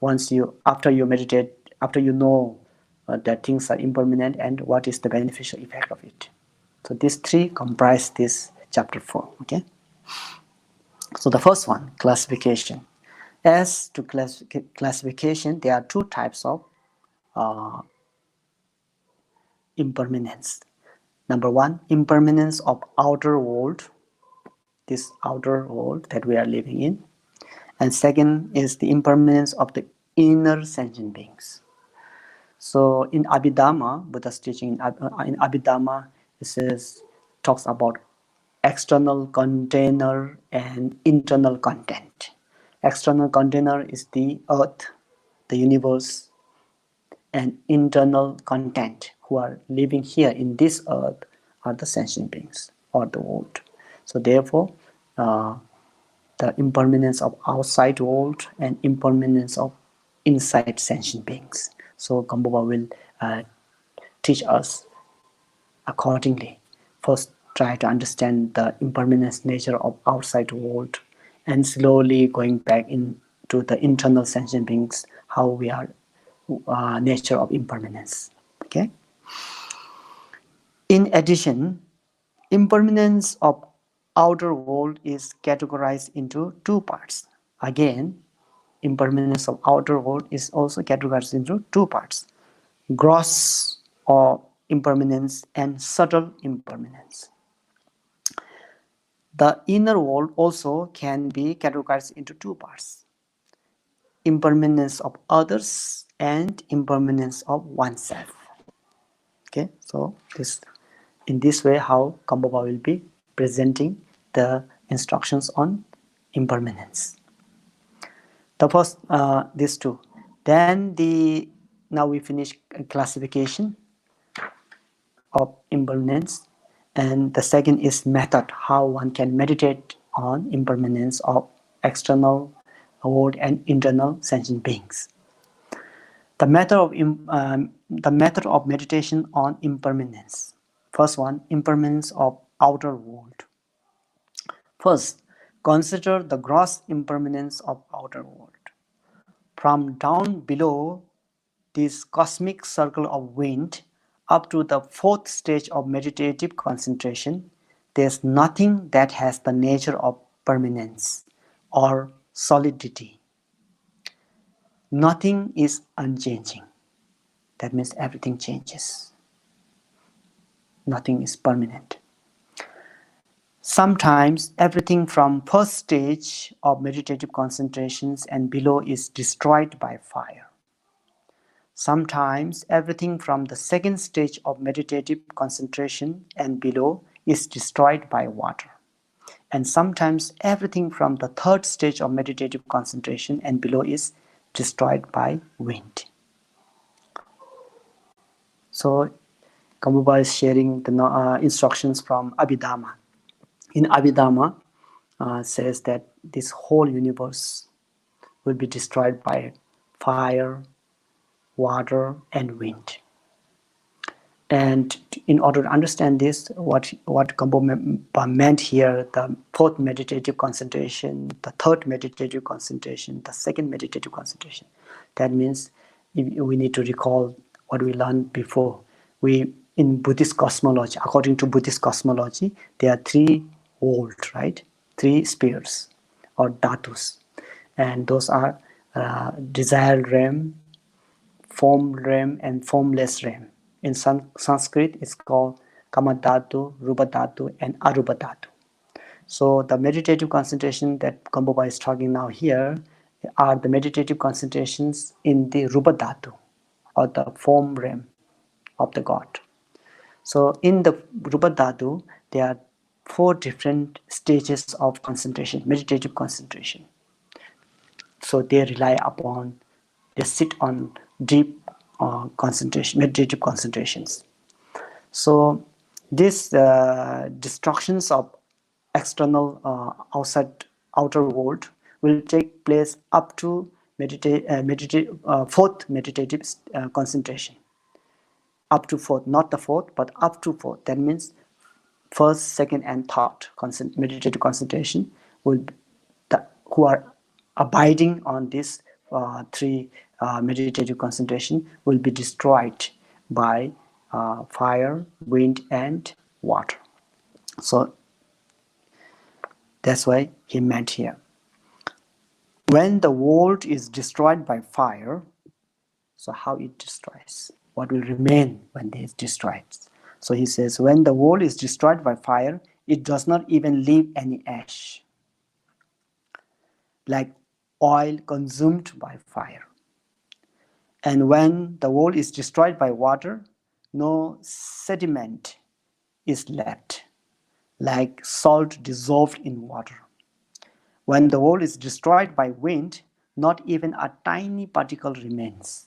After you meditate, after you know that things are impermanent, and what is the beneficial effect of it. So these three comprise this chapter 4. Okay. So the first one, classification. As to classification, there are two types of impermanence. Number one, impermanence of outer world, this outer world that we are living in. And second is the impermanence of the inner sentient beings. So in Abhidhamma, Buddha's teaching in Abhidhamma, talks about external container and internal content. External container is the earth, the universe, and internal content who are living here in this earth are the sentient beings or the world. So therefore, the impermanence of outside world and impermanence of inside sentient beings. So GAMPOPA will teach us accordingly. First, try to understand the impermanence nature of outside world, and slowly going back into the internal sentient beings, how we are nature of impermanence. Okay. In addition, impermanence of outer world is categorized into two parts. Again, impermanence of outer world is also categorized into two parts. gross or impermanence and subtle impermanence. The inner world also can be categorized into two parts: impermanence of others and impermanence of oneself. Okay, so in this way how GAMPOPA will be presenting the instructions on impermanence. The first, these two. Then now we finish classification of impermanence, and the second is method, how one can meditate on impermanence of external world and internal sentient beings. The method of meditation on impermanence. First one, impermanence of outer world. First, consider the gross impermanence of outer world. From down below this cosmic circle of wind up to the fourth stage of meditative concentration, there is nothing that has the nature of permanence or solidity. Nothing is unchanging. That means everything changes. Nothing is permanent. Sometimes everything from first stage of meditative concentrations and below is destroyed by fire. Sometimes everything from the second stage of meditative concentration and below is destroyed by water. And sometimes everything from the third stage of meditative concentration and below is destroyed by wind. So GAMPOPA is sharing the instructions from Abhidhamma. In Abhidhamma, says that this whole universe will be destroyed by fire, water, and wind. And in order to understand this, what GAMPOPA meant here, the fourth meditative concentration, the third meditative concentration, the second meditative concentration, that means we need to recall what we learned before. In Buddhist cosmology, according to Buddhist cosmology, there are three worlds, right? Three spheres or dhatus, and those are desire realm, form realm, and formless realm. In Sanskrit, it's called Kama Dhatu, Rupa Dhatu, and Arupa Dhatu. So the meditative concentration that GAMPOPA is talking now here are the meditative concentrations in the Rupa Dhatu, or the form realm of the God. So in the Rupa Dhatu, there are 4 different stages of concentration, meditative concentration. So they sit on deep concentration, meditative concentrations. So these destructions of external outer world will take place up to fourth meditative concentration. Up to fourth, not the fourth, but up to fourth. That means first, second, and third meditative concentration who are abiding on this 3 meditative concentration will be destroyed by fire, wind, and water. So that's why he meant here. When the world is destroyed by fire, so how it destroys? What will remain when it is destroyed? So he says, when the world is destroyed by fire, it does not even leave any ash, like oil consumed by fire. And when the world is destroyed by water, no sediment is left, like salt dissolved in water. When the world is destroyed by wind, not even a tiny particle remains,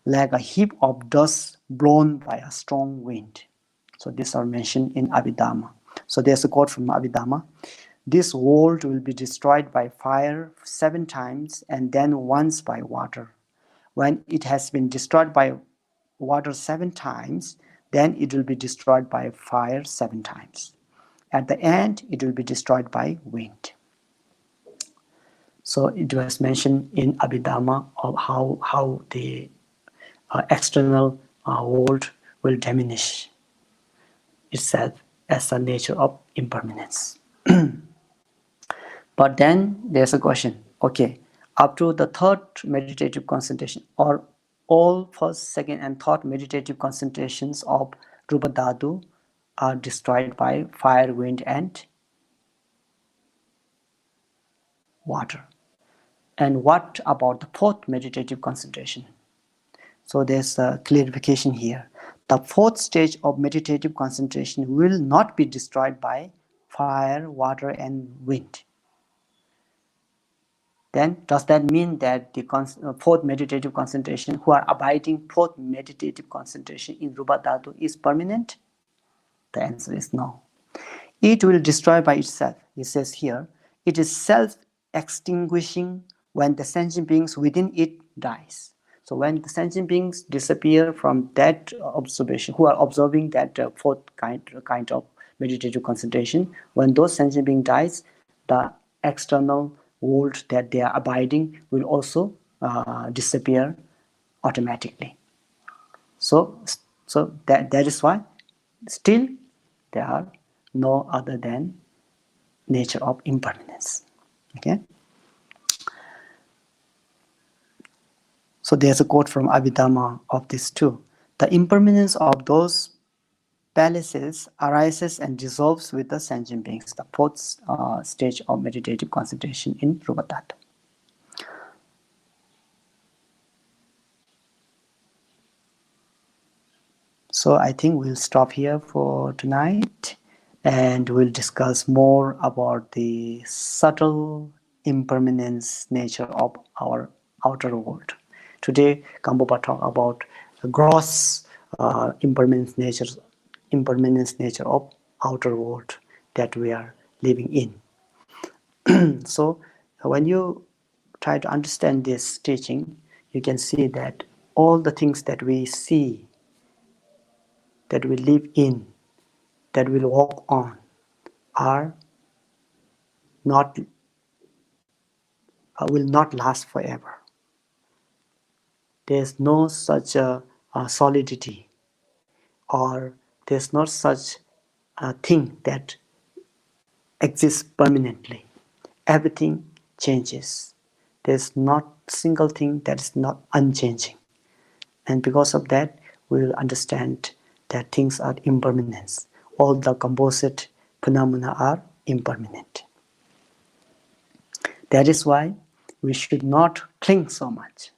like a heap of dust blown by a strong wind. So these are mentioned in Abhidhamma. So there's a quote from Abhidhamma. This world will be destroyed by fire 7 times and then once by water. When it has been destroyed by water 7 times, then it will be destroyed by fire 7 times. At the end, it will be destroyed by wind. So it was mentioned in Abhidhamma of how the external world will diminish itself as a nature of impermanence. But then there's a question, okay, up to the third meditative concentration, or all first, second, and third meditative concentrations of Rupa Dhatu are destroyed by fire, wind, and water. And what about the fourth meditative concentration? So there's a clarification here. The fourth stage of meditative concentration will not be destroyed by fire, water, and wind. Then does that mean that the fourth meditative concentration, who are abiding fourth meditative concentration in Rupa Dhatu, is permanent? The answer is no. It will destroy by itself. It says here, it is self-extinguishing when the sentient beings within it dies. So when the sentient beings disappear from that observation, who are observing that fourth kind of meditative concentration, when those sentient beings dies, the external world that they are abiding will also disappear automatically. So that is why still there are no other than nature of impermanence. Okay. So there's a quote from Abhidhamma of this too. The impermanence of those palaces arises and dissolves with the sentient beings, the fourth stage of meditative concentration in Rupa Dhatu. So I think we'll stop here for tonight, and we'll discuss more about the subtle impermanence nature of our outer world. Today, GAMPOPA talked about the gross impermanence nature of outer world that we are living in. So when you try to understand this teaching, you can see that all the things that we see, that we live in, that we walk on, are not will not last forever. There's no such a solidity, or there's not such a thing that exists permanently. Everything changes. There's not a single thing that is not unchanging. And because of that, we will understand that things are impermanent. All the composite phenomena are impermanent. That is why we should not cling so much.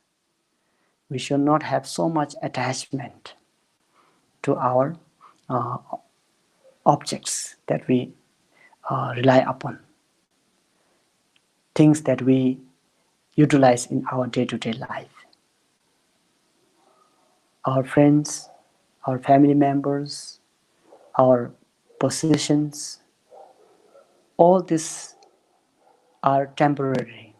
We should not have so much attachment to our objects that we rely upon, things that we utilize in our day-to-day life. Our friends, our family members, our possessions, all these are temporary.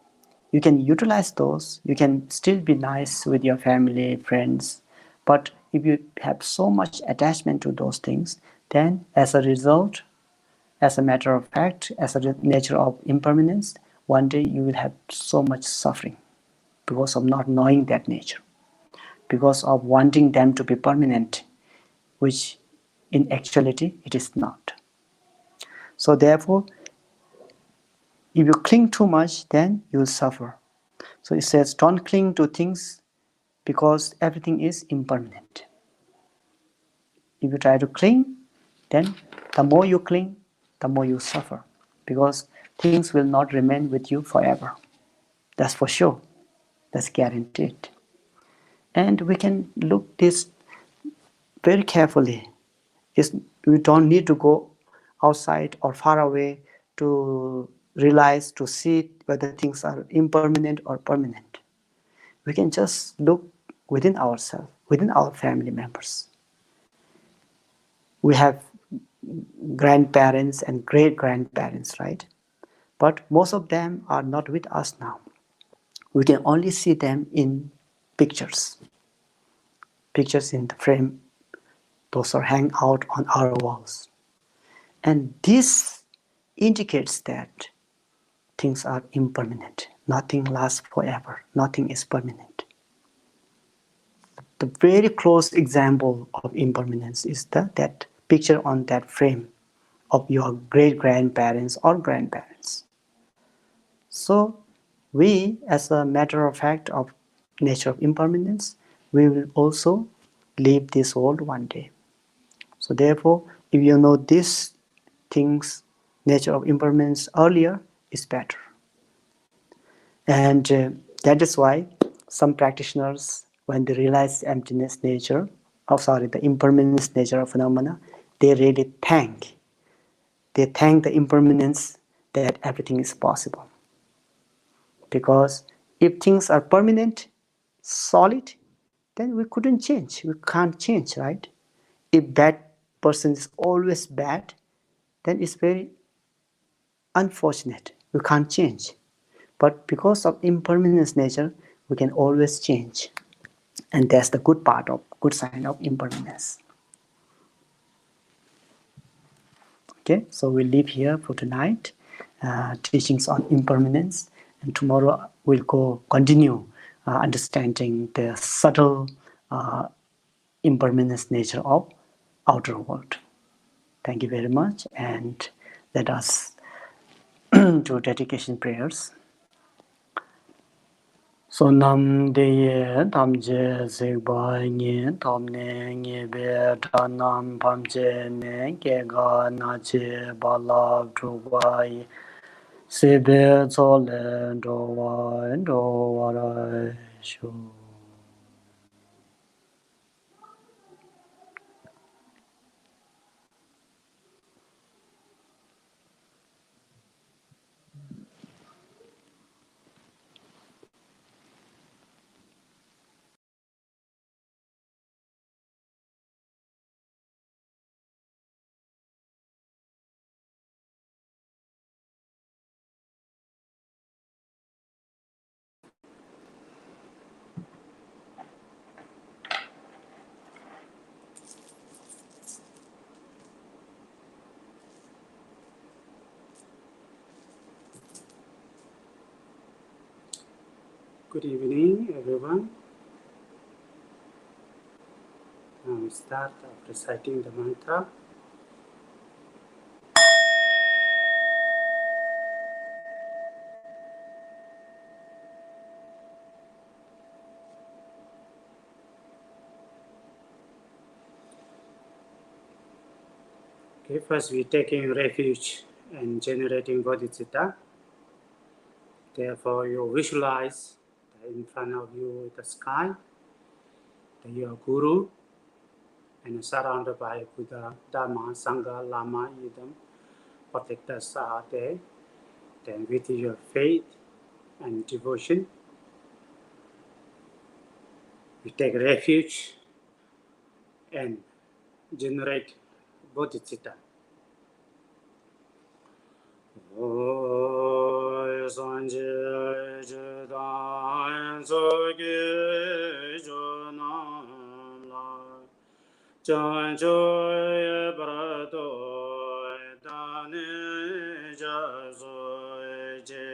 You can utilize those, you can still be nice with your family, friends, but if you have so much attachment to those things, then as a result, as a matter of fact, as a nature of impermanence, one day you will have so much suffering because of not knowing that nature, because of wanting them to be permanent, which in actuality it is not. So therefore, if you cling too much, then you will suffer. So it says, don't cling to things because everything is impermanent. If you try to cling, then the more you cling, the more you suffer, because things will not remain with you forever. That's for sure. That's guaranteed. And we can look this very carefully. We don't need to go outside or far away to realize, to see whether things are impermanent or permanent. We can just look within ourselves, within our family members. We have grandparents and great-grandparents, right? But most of them are not with us now. We can only see them in pictures. Pictures in the frame. Those are hang out on our walls. And this indicates that things are impermanent. Nothing lasts forever. Nothing is permanent. The very close example of impermanence is that picture on that frame of your great-grandparents or grandparents. So we, as a matter of fact of nature of impermanence, we will also leave this world one day. So therefore, if you know these things, nature of impermanence earlier, is better. And that is why some practitioners, when they realize the emptiness nature, the impermanence nature of phenomena, they really thank. They thank the impermanence that everything is possible. Because if things are permanent, solid, then we couldn't change. We can't change, right? If that person is always bad, then it's very unfortunate. We can't change. But because of impermanence nature, we can always change. And that's the good sign of impermanence. Okay, so we'll leave here for tonight. Teachings on impermanence, and tomorrow we'll continue understanding the subtle impermanence nature of outer world. Thank you very much, and let us do dedication prayers. So nam de ye tam je zegba nye tam ne nye be ta nam pam je ne ke ga na che ba la tru ba ye se be zo le do wa ra shu. Good evening, everyone. Now we start reciting the mantra. Okay, first we're taking refuge and generating bodhicitta. Therefore, you visualize in front of you the sky, your guru, and surrounded by Buddha, Dharma, Sangha, Lama, Yidam, protectors are there. Then with your faith and devotion, we take refuge and generate bodhicitta. Sanje Jedan Sogi Jonam La Janjoy Brato Dani Jasoy Je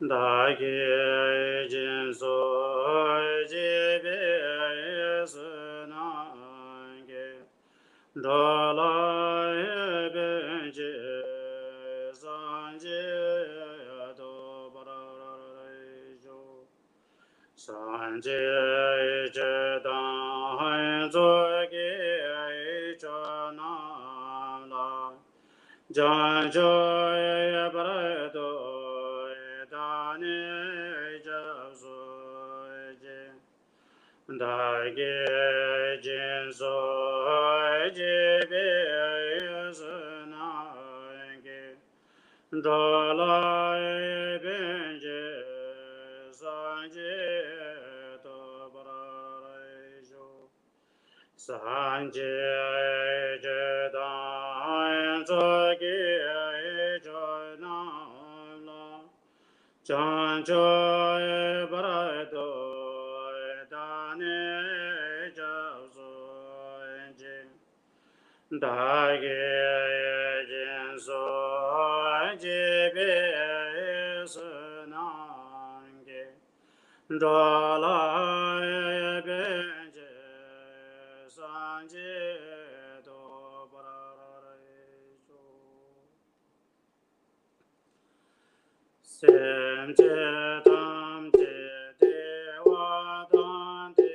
Dagi Jinsoy Jebe Sunange Dala Benje Sanje Do Barajo Sanje Jedan Zogi Chana La Janjoy Barado Dani Jasoje Dagi Jinso Jibi Sunange Dala Benje Sanje To Barajo Sanje Jedan Zogi Jonala Janjoy Barado Dani Jasoje Dagi Jinso Jibi Sunange Dala Benje Sanje Do Barajo Sem Je Tam Je Dewa Dan De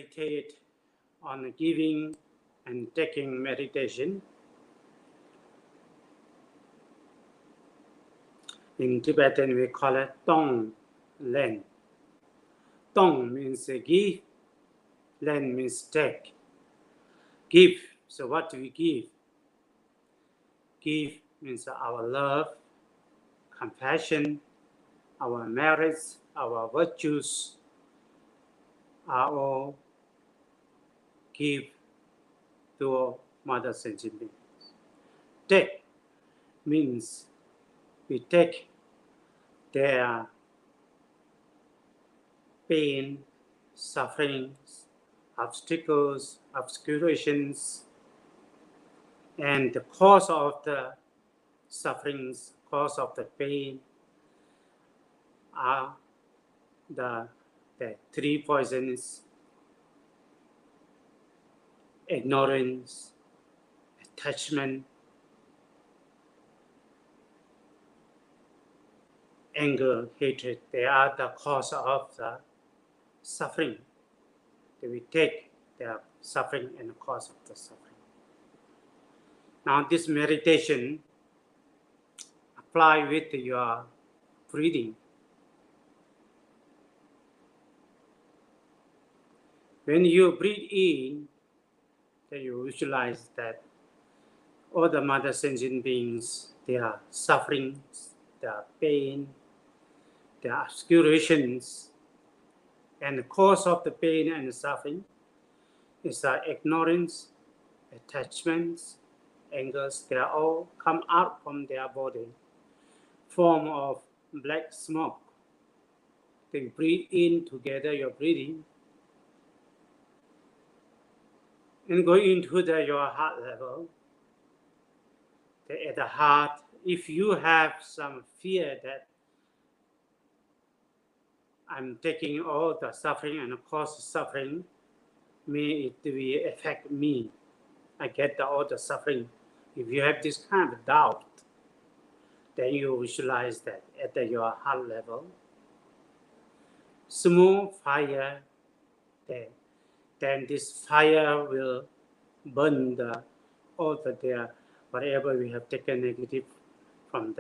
meditate on giving and taking meditation. In Tibetan, we call it Tong Len. Tong means give, Len means take. Give, so what do we give? Give means our love, compassion, our merits, our virtues are all give to Mother Sentient Beings. Take means we take their pain, sufferings, obstacles, obscurations, and the cause of the sufferings, cause of the pain are the three poisons: ignorance, attachment, anger, hatred. They are the cause of the suffering. That we take their suffering and the cause of the suffering. Now this meditation apply with your breathing. When you breathe in, then you visualize that all the Mother Sentient Beings, their sufferings, their pain, their obscurations, and the cause of the pain and the suffering is ignorance, attachments, angers. They all come out from their body, form of black smoke. They breathe in together, your breathing, and go into your heart level. At the heart, if you have some fear that I'm taking all the suffering and cause suffering, may it will affect me. I get all the suffering. If you have this kind of doubt, then you visualize that at your heart level. Small fire there. Then this fire will burn all the whatever we have taken negative from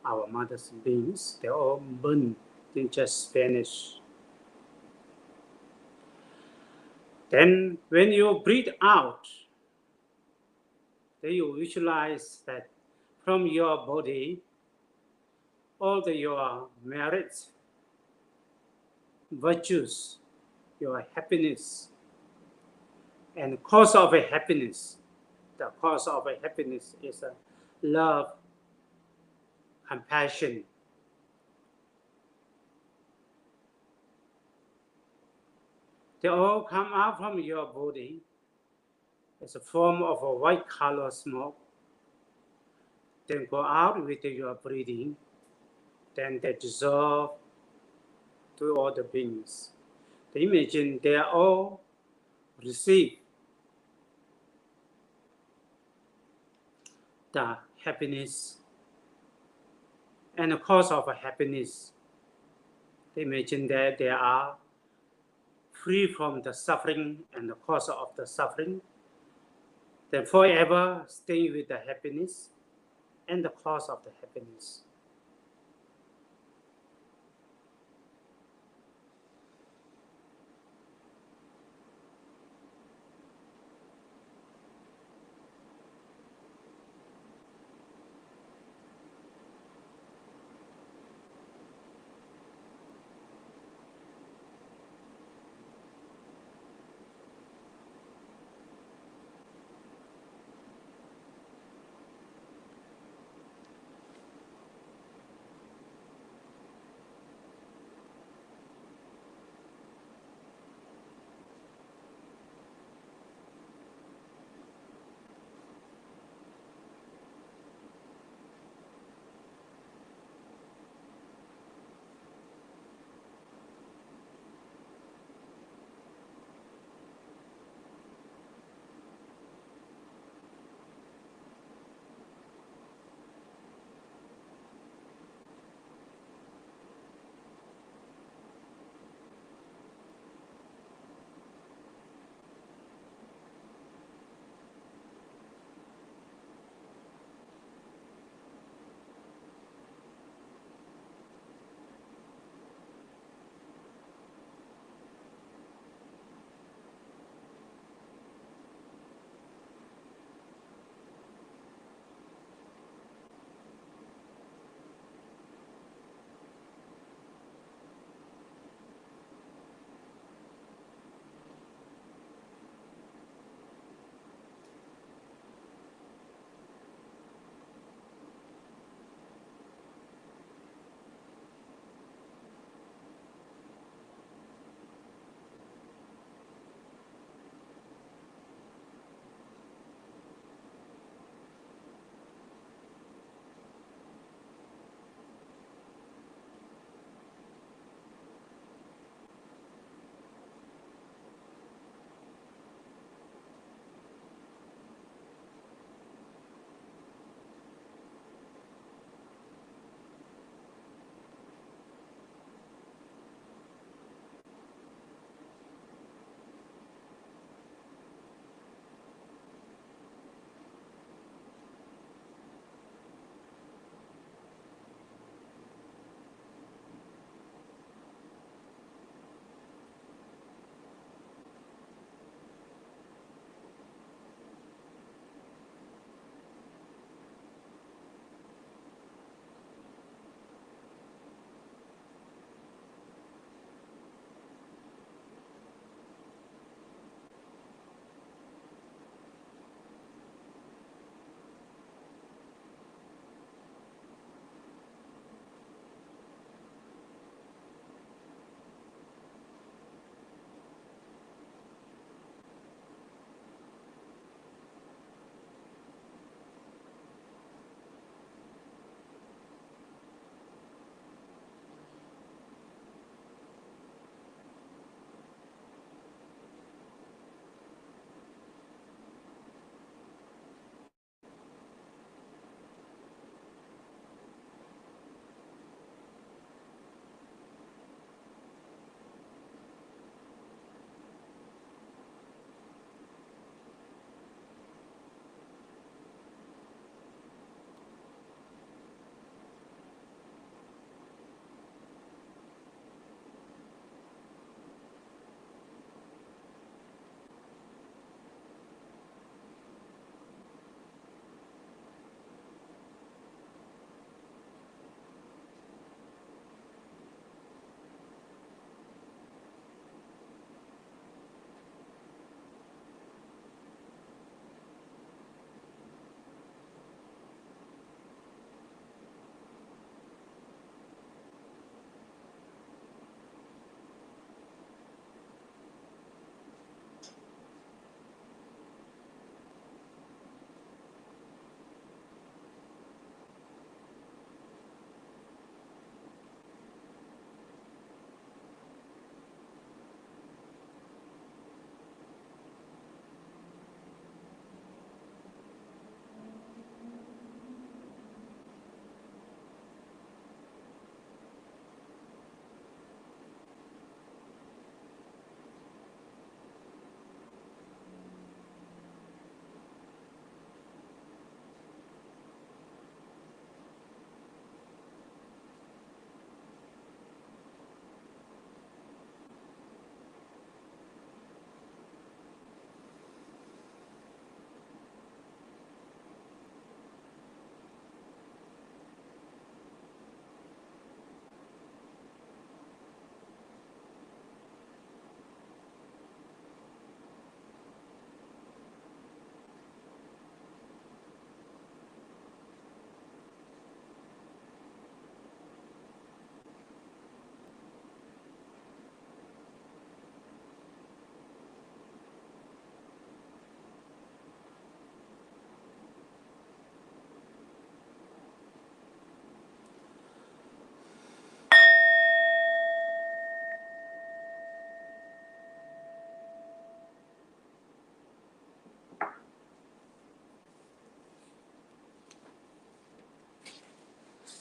our Mother's beings. They all burn, they just vanish. Then when you breathe out, then you visualize that from your body, all your merits, virtues, your happiness, and cause of a happiness. The cause of a happiness is love, compassion. They all come out from your body as a form of a white color smoke. Then go out with your breathing. Then they dissolve to all the beings. They imagine they are all receive the happiness and the cause of happiness. They imagine that they are free from the suffering and the cause of the suffering. Then forever stay with the happiness and the cause of the happiness.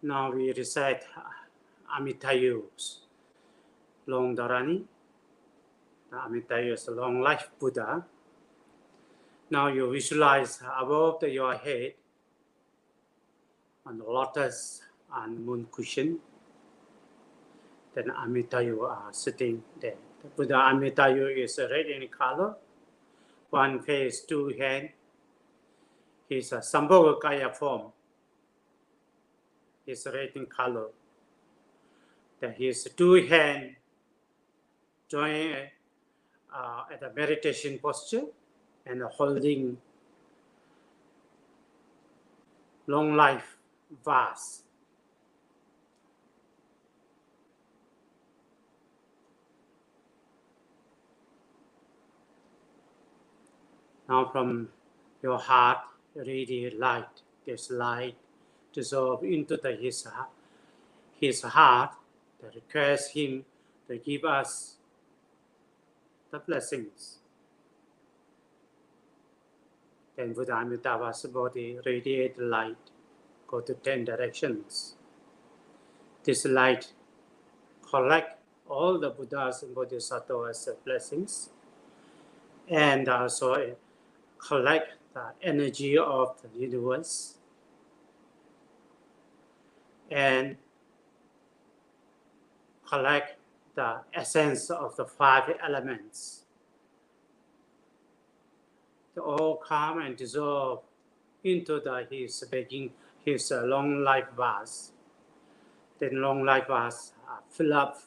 Now we recite Amitayus, Long Dharani. The Amitayu is a long life Buddha. Now you visualize above your head on the lotus and moon cushion. Then Amitayu are sitting there. The Buddha Amitayu is red in color. One face, two hands. He's a Sambhogakaya form. He's red in color. Then his two hands join at a meditation posture and holding long life vase. Now from your heart radiate light. This light dissolve into his heart that requires him to give us the blessings. Then Buddha Amitabha's body radiate light, go to 10 directions. This light collect all the Buddhas and Bodhisattvas blessings and also collect the energy of the universe and collect the essence of the 5 elements. They all come and dissolve into his long life vase. Then long life vase fill up.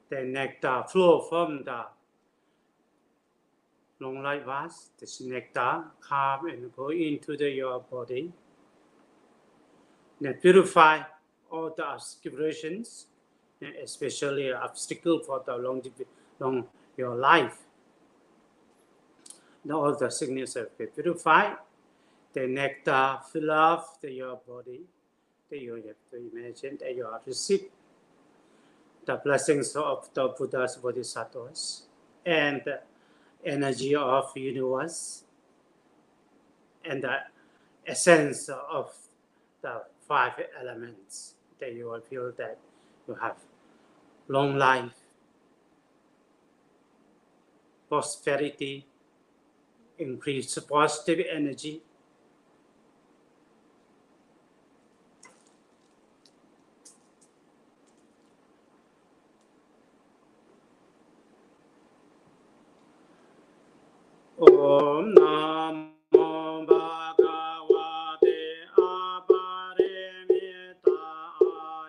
The nectar flow from the long life vase. This nectar come and go into your body. Then purify all the obscurations, especially obstacle for the your life. Now all the sickness have been purified. The nectar fill up your body. Then you have to imagine that you have received the blessings of the Buddhas, Bodhisattvas, and the energy of the universe, and the essence of the 5 elements. That you will feel that you have long life, prosperity, increased positive energy. Om Namo Bhagavate Aparimita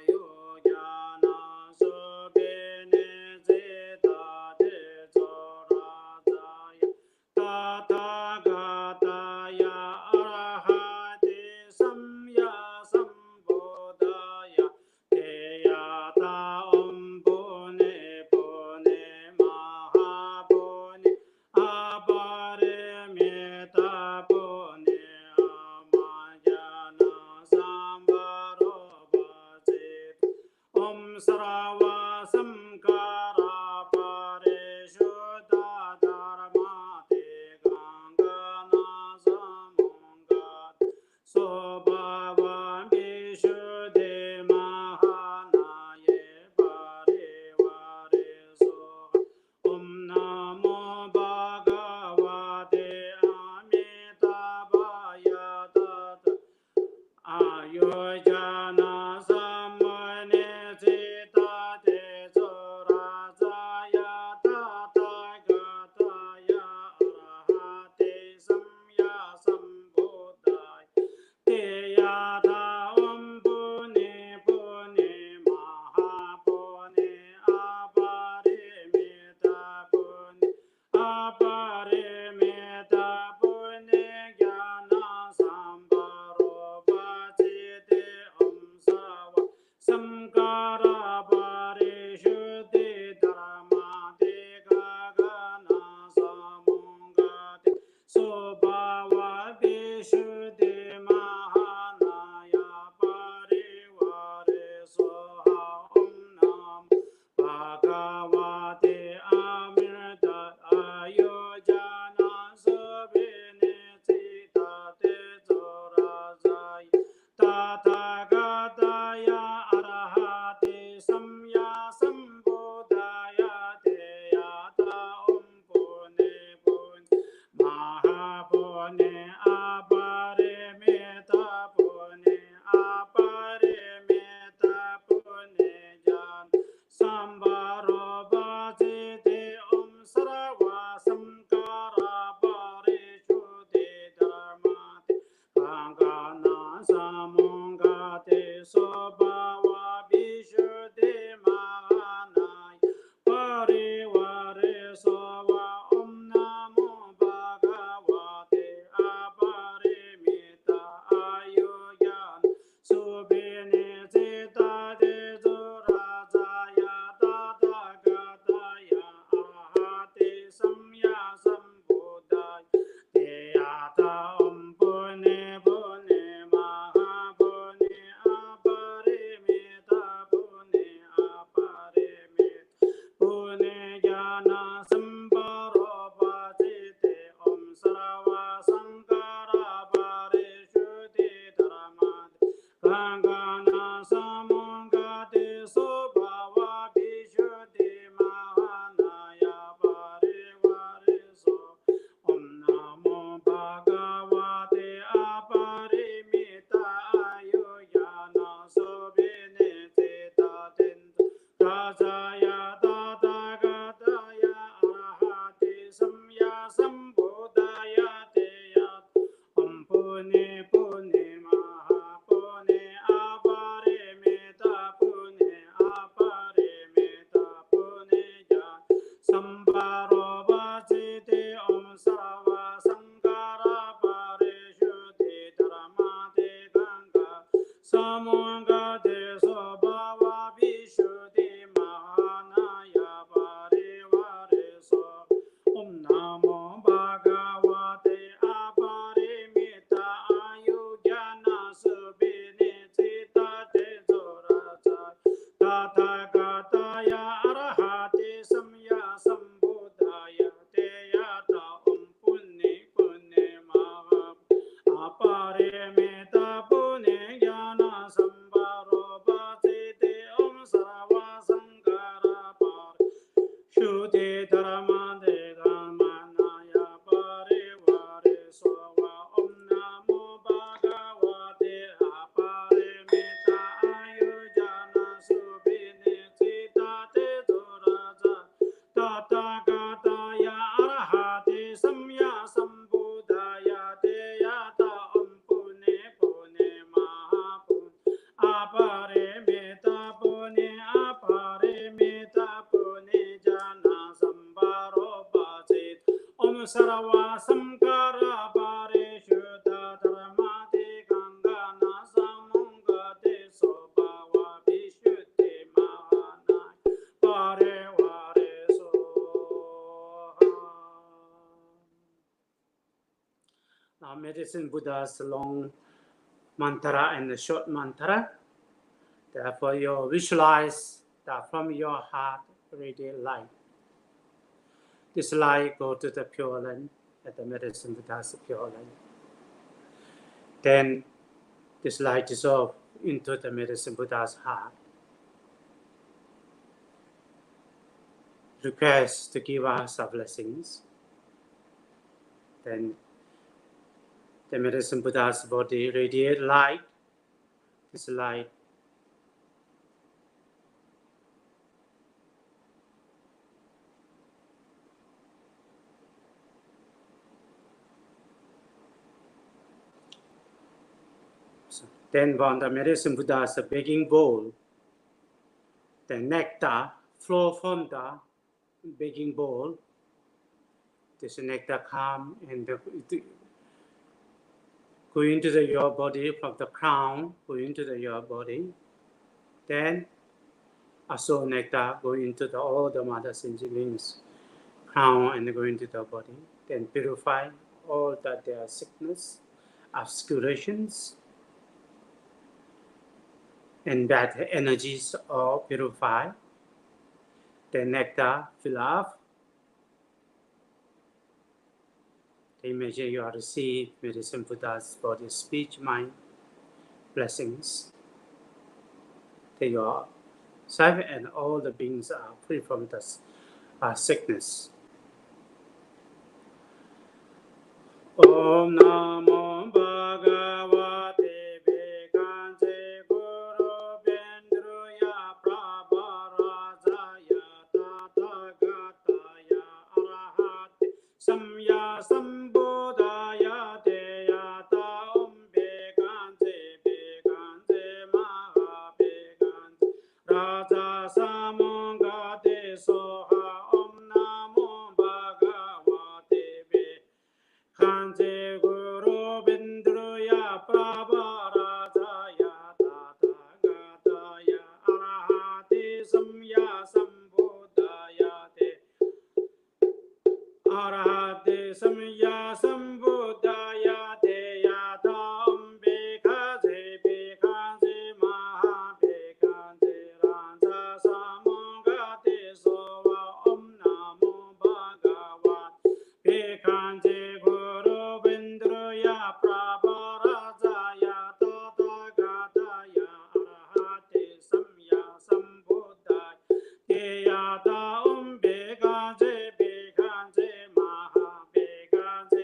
Ayojana Sukine Siddhate Sorajaya Tathāgataya Arahate Samya Sambuddhaya Teyata Pune Pune Mahapune Aparimita Pune Amayana Sambharo Bhasit Om Sarva Samkara Parishuddha Dharmate Gangana Samungat Sobhavam Vishuddhi Mahanaye Parivare Soha Om Namo Bhagavate Amitabhaya Tata Ayojana Samane Siddhate Rajaya Tathagata Arahati Samya Sambuddhaya Teya Pune Pune Maha Pune Apare Meta Pune Apare Meta Pune Ja Sambharo Vachite Om Sarva Sankara Parishuddhi Dharamate Ganga Samanga De Sobhava Vishuddhi Mahanaya Parivare So Om Namo Bhagavate Aparimita Ayugyana Subhini Cita Tejorata Tathagata Arahati Samya Sambuddhaya Teyata Om Pune Pune Maha Aparimita Pune Jnana Sambharo Bhasite Om Sarva Sankara Par Shuddhi Dharamade Dhammanaya Parivare Sova Om Namo Bhagavate Aparimita Ayujana Subhini Cita Tejuraja Tathagata Arahati Samya Sambuddhaya Teyata Om Pune Pune Mahapun Aparimita Pune Aparimita Pune Jana Sambharo Bhasit Om Sarva Sankara Parishuddha Dharamati Gangana Samungate Sobhava Vishuddhi Mahanaya Parivare Soha. Now medicine Buddha's long mantra and the short mantra. Therefore, you visualize that from your heart radiate light. This light go to the pure land, at the medicine Buddha's pure land. Then this light dissolve into the medicine Buddha's heart. Request to give us our blessings. Then the medicine Buddha's body radiate light. This light then when the medicine Buddha's begging bowl, the nectar flow from the begging bowl. This nectar come and go into your body from the crown, go into your body. Then also nectar go into all the mother siblings crown and go into the body. Then purify all that their sickness, obscurations, and bad energies all purify. The nectar fill up. Imagine you are receive medicine Buddha's body, speech, mind, blessings. That your self and all the beings are free from this sickness. Om Namo Bhagavate Bekante Guru Bendruya Prabharajaya Tathagata Arahate Samya Sambuddhaya Teyata Om Bekante Bekante Maha Bekante Raja Samangate Soha Om Namo Bhagavate Bekante Guru Bendruya Prabharajaya Tathagataya Arahate Samya Sambuddhaya Arahate Samya Sambuddhaya Teyata Om Bekante Bekante Maha Bekante Raja Samangate Sova Om Namo Bhagavate Bekante Guru Bendruya Prabharajaya Tathagataya Arahate Samya Sambuddhaya Teyata Om Bekante Bekante Maha Bekante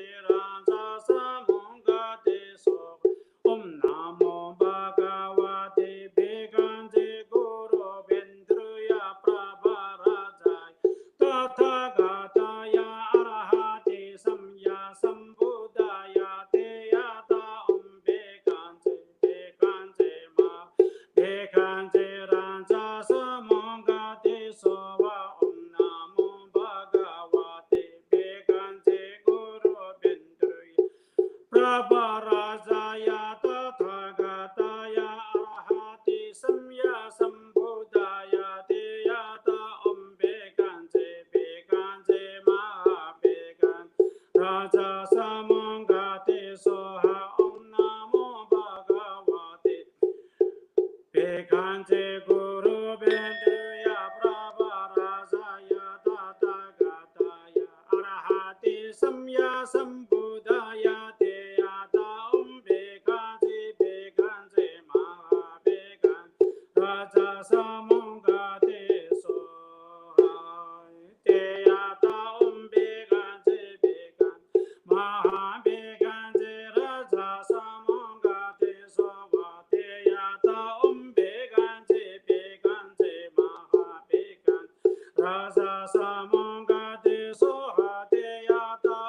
Rasa Samonga de Soha de Yata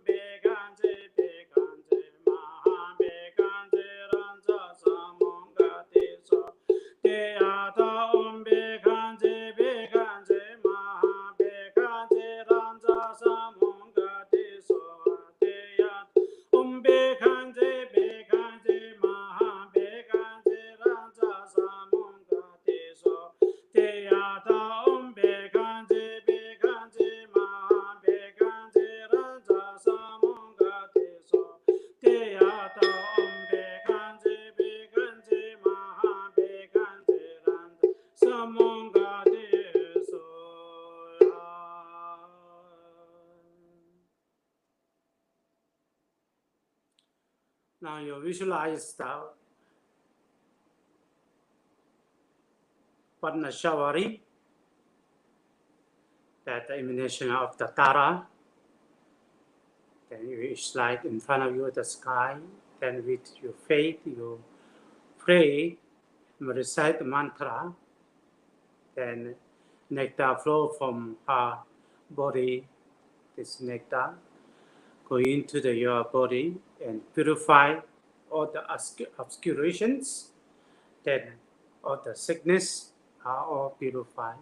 Beganze Beganze Maha Beganze Ranza Samonga de So de Yata Beganze Beganze Maha Beganze Ranza Samonga de So de Yata Beganze Beganze Maha Beganze Ranza Samonga de So de Yata Beganze Beganze Maha Beganze Ranza Samonga de So de Yata Beganze Beganze Maha Beganze Ranza Samonga de So. Now you visualize the Padmashavari, that the emanation of the Tara. Then you slide in front of you the sky. Then with your faith, you pray, recite the mantra. Then nectar flow from her body. This nectar go into your body and purify all the obscurations. Then all the sickness are all purified.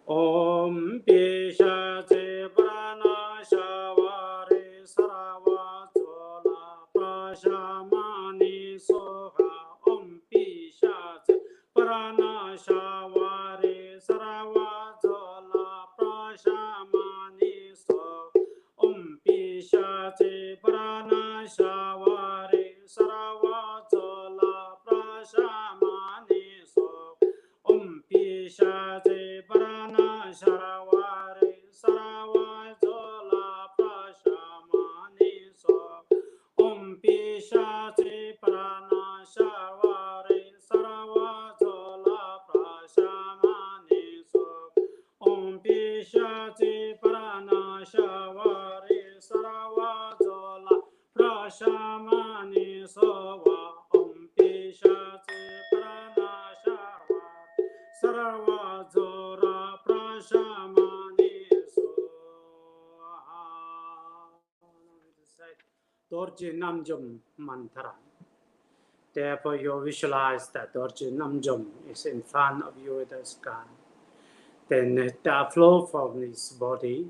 Om Pishache Prana Shavari Sarava Jola Prashamani Soha Om Pishache Prana Shavari Sarava Jola Prashamani Soha Om Pishache Prana Shavari Sarava Jola Prashamani Soha Om Pishache Prana Sharawari Sarawa Jola Prashamani So Om Pishache Prana Sharawari Sarawa Jola Prashamani So Om Pishache Prana Sharawari Sarawa Jola Prashamani So Om Pishache Prana Sharawari Sarva Zora Prashamani Soha. Dorje Namjum mantra. Therefore, you visualize that Dorje Namjum is in front of you in the sky. Then the flow from his body,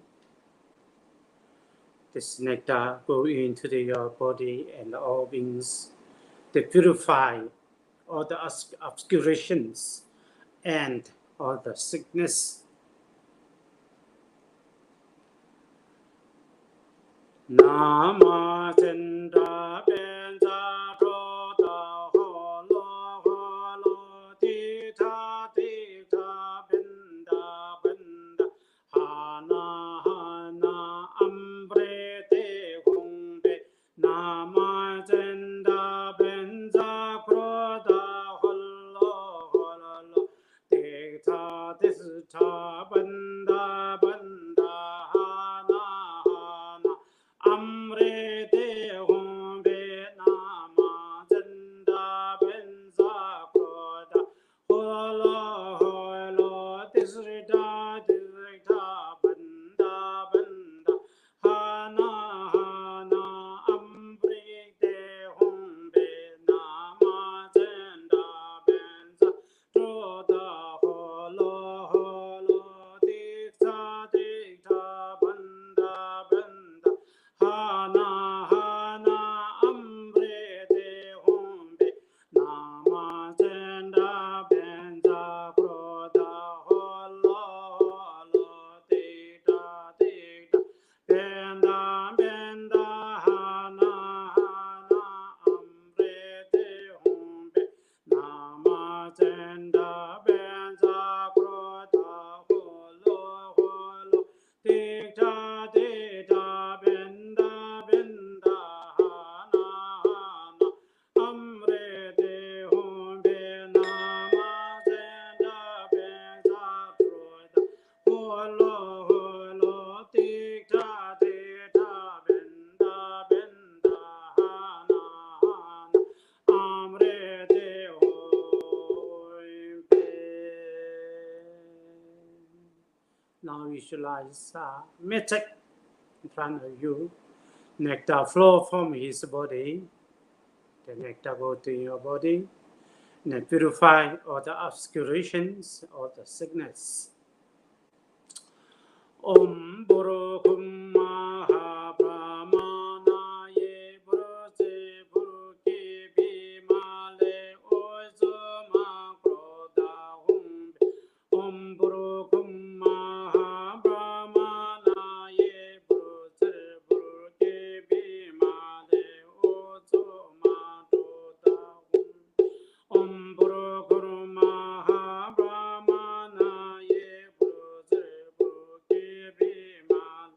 this nectar go into your body and all beings. They purify all the obscurations and all the sickness. Nama Chandra Benza Prota Holo Holo Tita Tita Benda Benda Hana Hana Ambrete Humbe Nama Chandra Benza Prota Holo Holo Tita Tita Benda Benda Amrete Humbe Nama Janda Benza Kroda Holo Holo Tisrita Tisrita Banda Banda Hana Hana Amrete Humbe Nama Janda Benza Kroda Holo Holo Tikta Tikta Banda Banda Hana Hana Amrete Humbe Nama Janda Benza Kroda Holo Holo Tita Tita Benda Benda Hana Hana Amrete Humbe Nama Janda Benza Kroda Holo Holo Tita Tita Benda Benda Hana Hana Amrete Humbe Nama Janda Benza Kroda Holo Holo Tita Tita Benda Benda Hana Hana Amrete Humbe Now visualize magic in front of you. Nectar flow from his body. The nectar go to your body and purify all the obscurations, all the sickness. Om Buru Kum Maha Brahmanaye Buru Se Buru Ki Bimale Ozuma Kroda Om Buru Kum Maha Brahmanaye Buru Se Buru Ki Bimale Ozuma Kroda Om Buru Guru Maha Brahmanaye Buru Se Buru Ki Bimal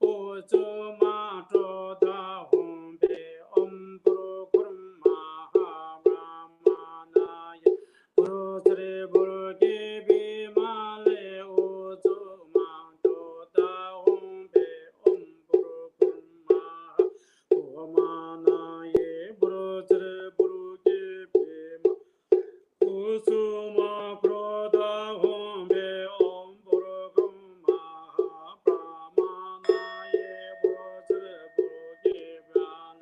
Ozuma Troda Humbe Om Buru Guru Maha Brahmanaye Buru Se Buru Ki Bimale Ozuma Troda Humbe Om Buru Guru Maha Brahmanaye Buru Se Buru Ki Bimal Kusuma Kroda Humbe Om Burugum Maha Brahmanaye Bhojre Burugibyan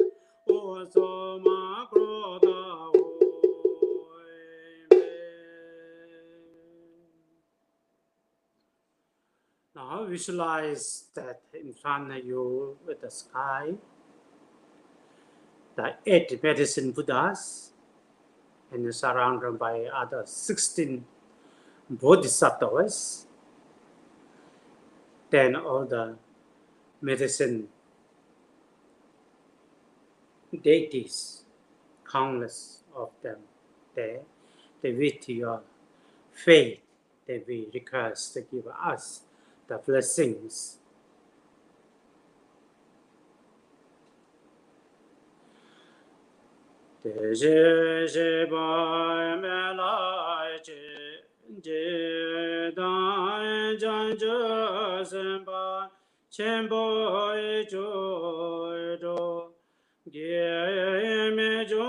Kusuma Kroda Humbe. Now visualize that in front of you with the sky, the 8 medicine Buddhas, and surrounded by other 16 bodhisattvas. Then all the medicine deities, countless of them there, they with your faith, they will request to give us the blessings. Je je bai me lai je dan jan je sen ba chen bo jo do ge me jo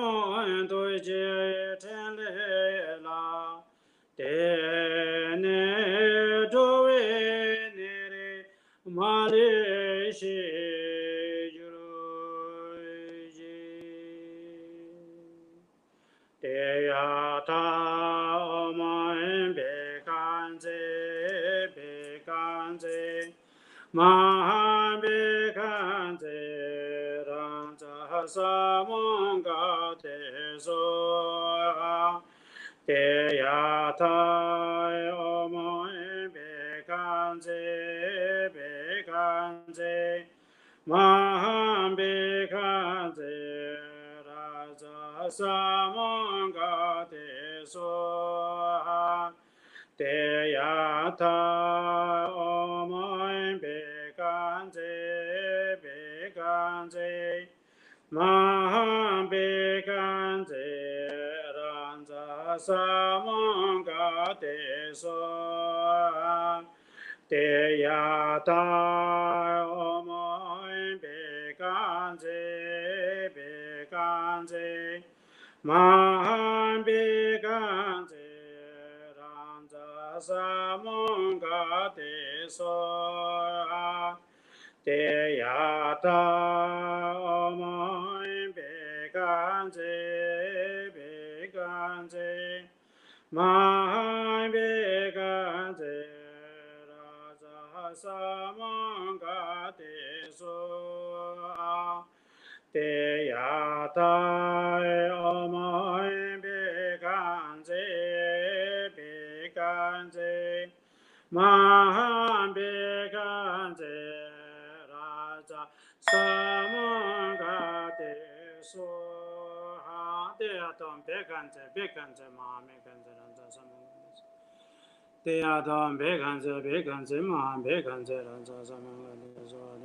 do je ten le la de ne do we ne re ma le shi Deyata Omoin Bekanze Mahan Bekanze Ranja Samonga Teso Deyata Omoin Bekanze Mahan Bekanze Samanga te soha te yata omoin bekanze maham bekanze ranza samanga te soha te yata omoin bekanze Maham Bekanze Ranza Samonga Te Soha Te Yata Omoin Bekanze Maham Bekanze Ranza Samonga Te Soha Te yata omoin bekanze maham bekanze raja samanga te soha te yatam bekanze maham bekanze raja samanga te yatam bekanze maham bekanze raja samanga te soha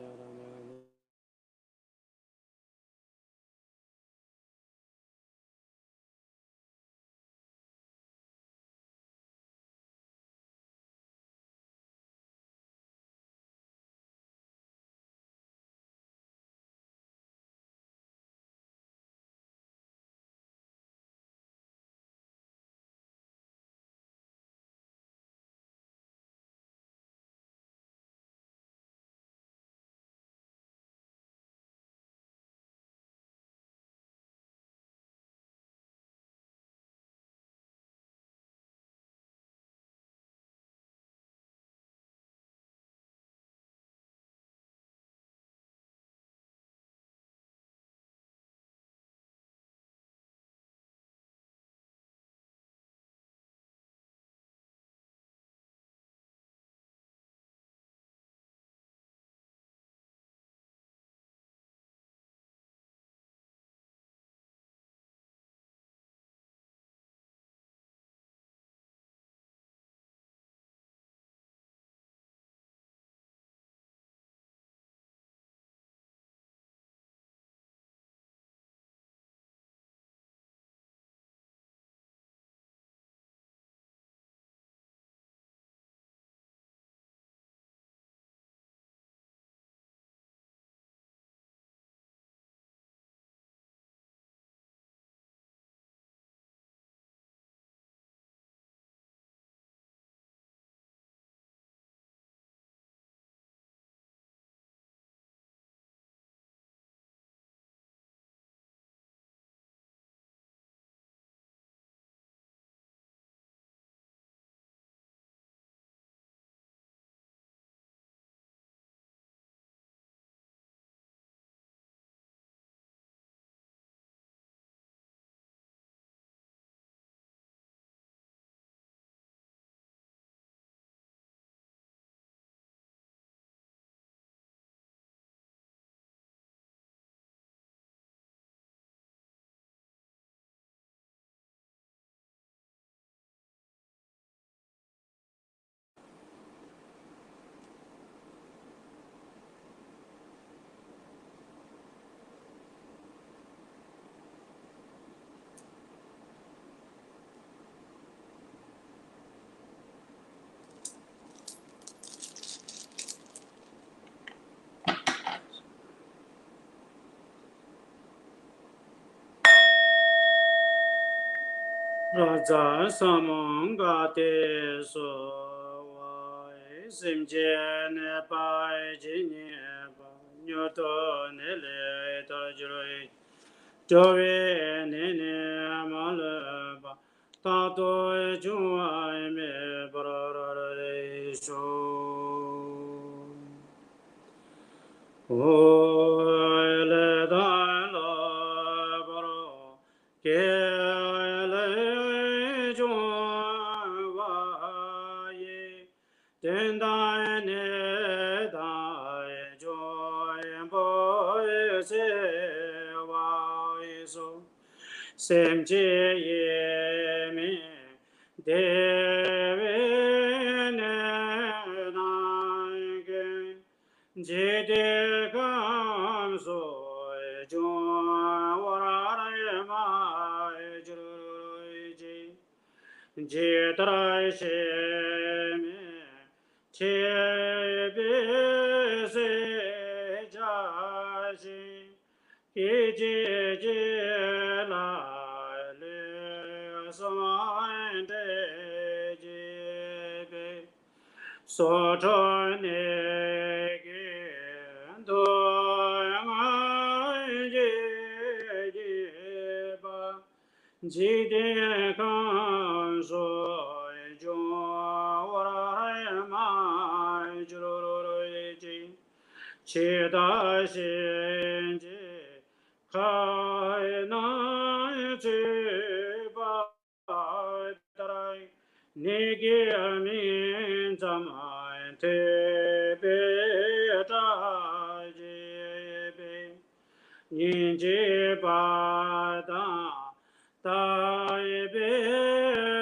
Raja samanga te so wai simje ne pai jini ba nyoto ne le ta jroi jowe ne ne mal ba ta to ju ai me bara re so o le da la baro ke Sem ye me deve ne nage jede gam so jo warare ma juji jedrai she me che be se ja ji je je la so cho ne ge do ma je ba ji de kan so jo wa ma ju ro ji che da xin ji kai na ji ba dai ne ge min zam ai te be da ji be yin ji ba da da be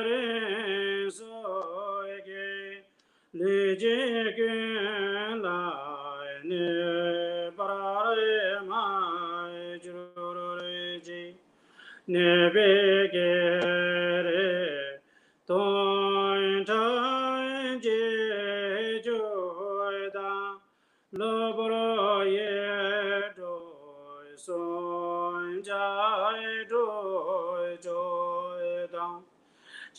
re so ge le ji ge la ne para re ma ju ro ji ne be ge re ton chan je ju da lo bro ye do son ja do jo da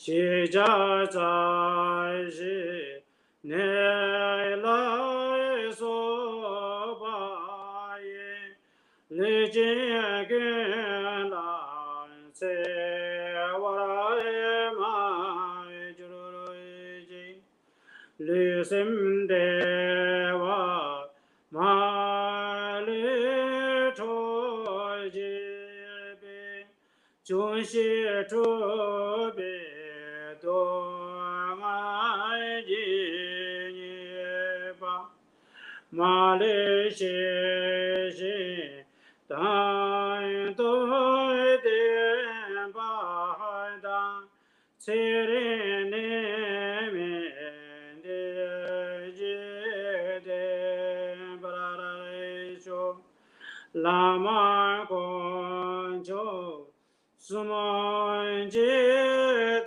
xie jia zai shi ne lai so ba ye le jie ge la se wa ra ma ju ro ji le sim de wa ma le cho ji be jun xie zhu be do ma ji ni ba ma le xie xie dan do de ba da ce re ne me de ji de ba ra cho la ma con cho su mo ji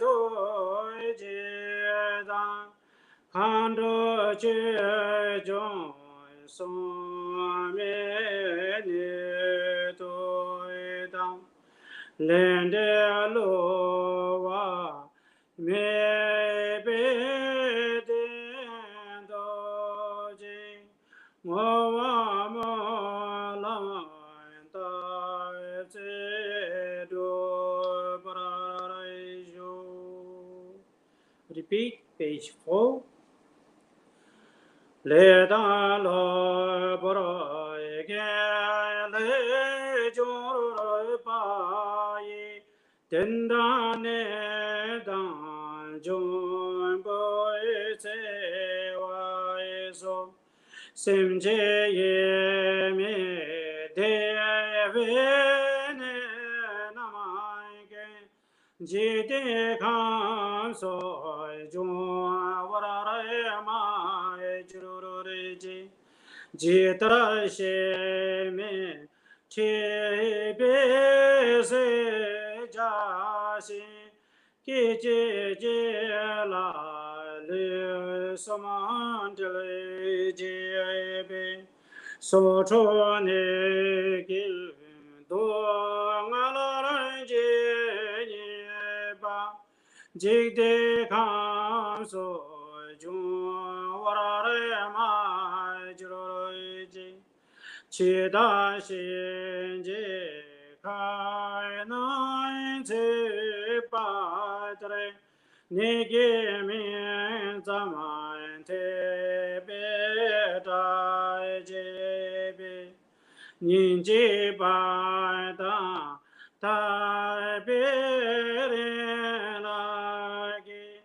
do ji da kan do che jong song me ni do da len de lo wa me be de do ji mo wa mo la ta che do pra jo. Repeat page 4. Le da lo bro ge le jo ro pa yi den da ne da jo bo se wa so sim je ye me de ve ne na ma ge ji de kan so jo wa ra re ma ju ro re ji ji tra she me che be se ja shi ki je je la le so man de le ji be so cho ne gil do nga la ji ni ba Jigde Kamso Jun Warare Mai Juroji Chida Shinji Kai Nai Tse Patre Nigi Min Zaman Te Bedai Jebe Ninji Bai Da Tai Bere Lagi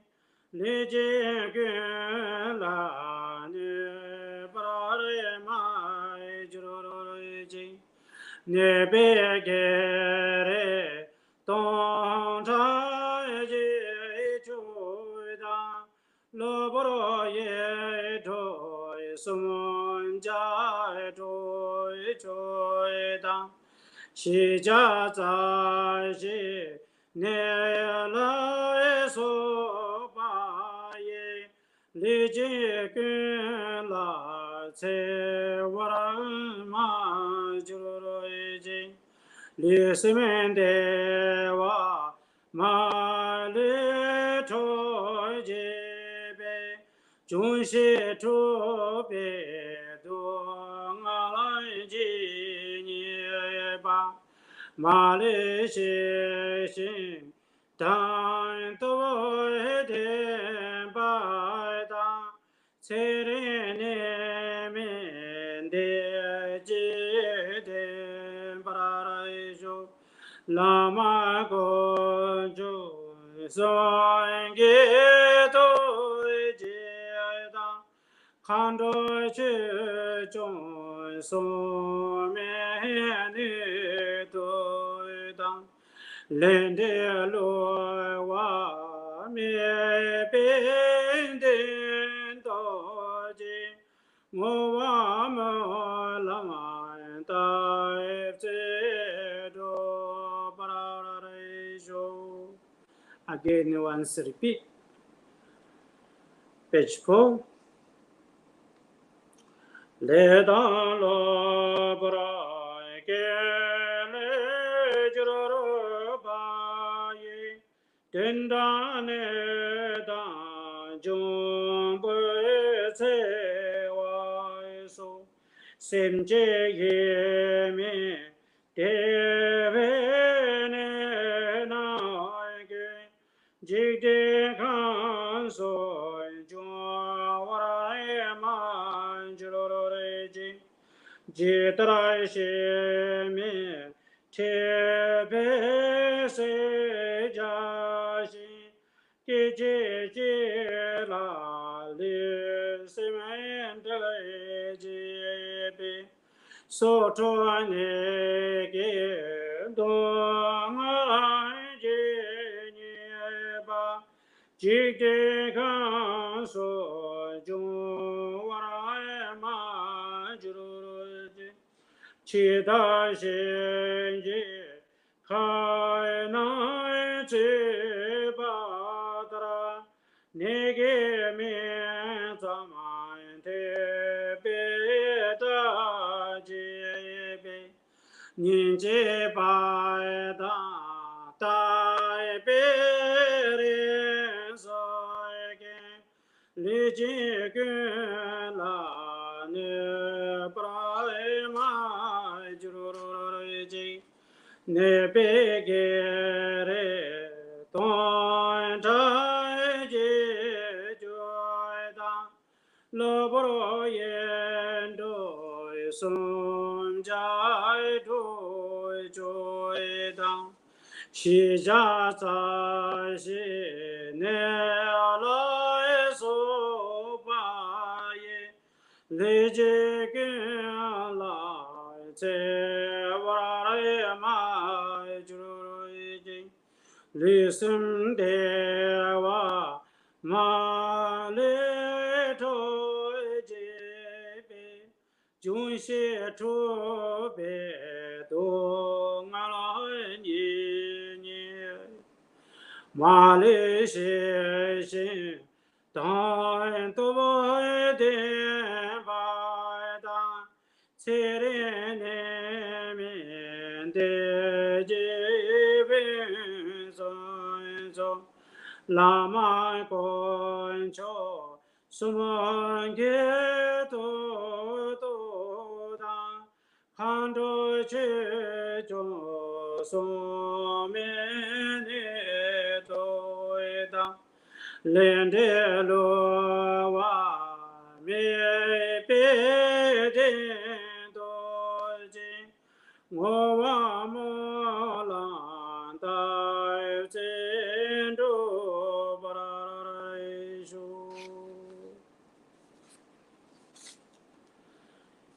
Liji Gun La Nu Brare Mai Juroji Nebe Gere Don Chai Ji Chui Da Lo Boro Ye Toi Sun Jai Toi Chui Da Xi Jia Zai Xi Ne Lai So Ba Ye Li Ji Gun La Ce Waran Ma Ju Rui Ji Li Si Men De Wa Ma Li Choi Ji Be Jun Xi Tu Be Du Nga Lai Ji Ni Ba Ma Li Xi Xin Dan Tu He De Ba Da Ce Ri Ni Min De Ji De Ba Ra Ju Lama Go Ju Son Ge Do Ji Da Kando Chi Chong So Me Ni Do Da Len De Lo Wa Me Bin Din Do Ji Mo Wa Mo La Ma Da Te Do Ba Ra Jo. Again, once repeat. Page 4. Le dan lo bra ke le jro ba ye den dan ne da jong bo se wa so sem je ye me de ve ne na ge ji de kan so jo wa ye ma jro Jitrai she me te pe se ja shi ki ji la li se men de le ji bi so to ne ge do ma ji ni ba ji ge kan so ju wa ra ma ju Chi da xin ji kai nai chi ba tra ne ge mi za man te be da ji be nin ji ba da dai be re so ge li ji ge la ne pra ma ne be ge re ton tai ji jo da lo bo yen do sun jai do jo da xi jia za xi ne la so ba ye le ji ge la ce wa re ma ju ji listen de wa ma le to ji be jun xie tu be do nga la ni ni ma le xie xin dan to de ba da ce re ne min de ji bin so lama koncho sumange to da hando che jo so me ne to da lende lo wa me pe de do ji ngo wa mo la da chen do ba ra shu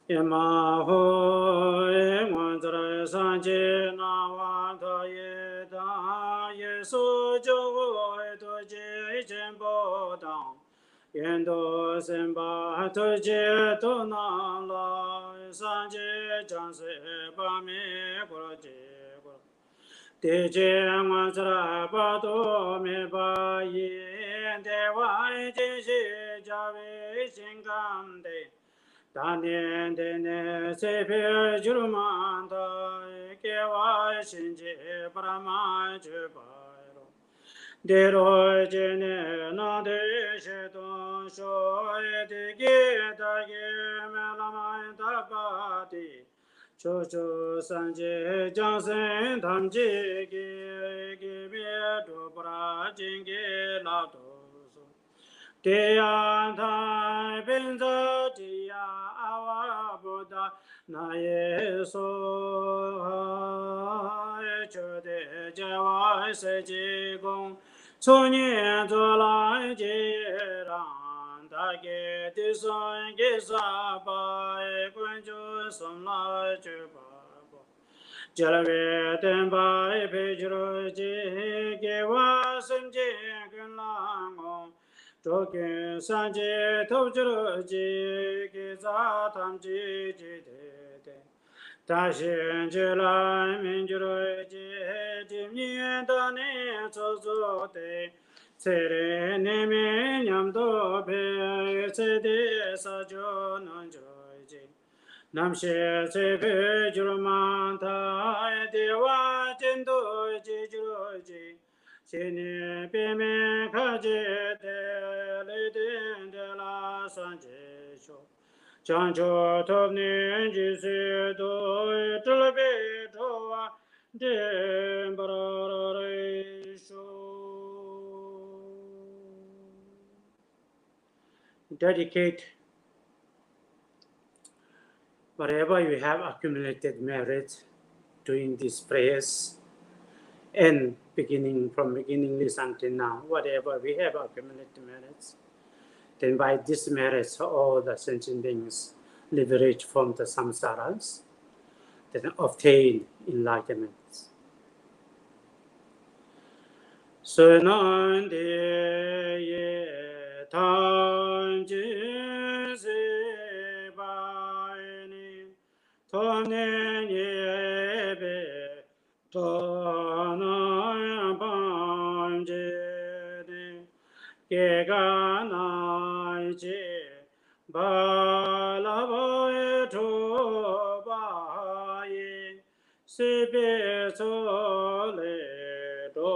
yama ho e ngwan zara san je na wa da ye da ye so jo go e to je chen bo da yen do sen ba to je to na la san je chang se ba me ko je ko te je ngwan zara ba do me ba ye de wa je je ja ve shin gam de Daniel dene sepe jurumanda kewa shinje parama jubairo dero jene na de sheton shoy de ge da ge melama da pati chocho sanje jansen tamje ge be do pra jinge la do Deya thai benza diya awa buddha na ye so chode jawa se ji gong chonyi zo lai ji ran da ge di son ge sa ba e kun ju som la ju ba Jalave tenpa e pechiro ji ge wa sem je kun la ngong Chokin sanje topchiro ji ge za tam ji ji de de Tashin je la min jiro ji ji mi da ne so so de Tsere ne me nyam do pe se de sa jo non jiro ji Namshe sepe jurumanta dewa jendo jijuroji Sini pime kaje de le de la sanje sho Chancho topni jisi do tulbe towa de barare sho Dedicate whatever you have accumulated merit doing these prayers and from beginning this until now, whatever we have accumulated merits, then by this merits all the sentient beings liberate from the samsaras, then obtain enlightenment. So non de ye tan ji se bai ni tom ne ye be to na ban je de ke ga na je ba la ba ye to ba ye se be so le do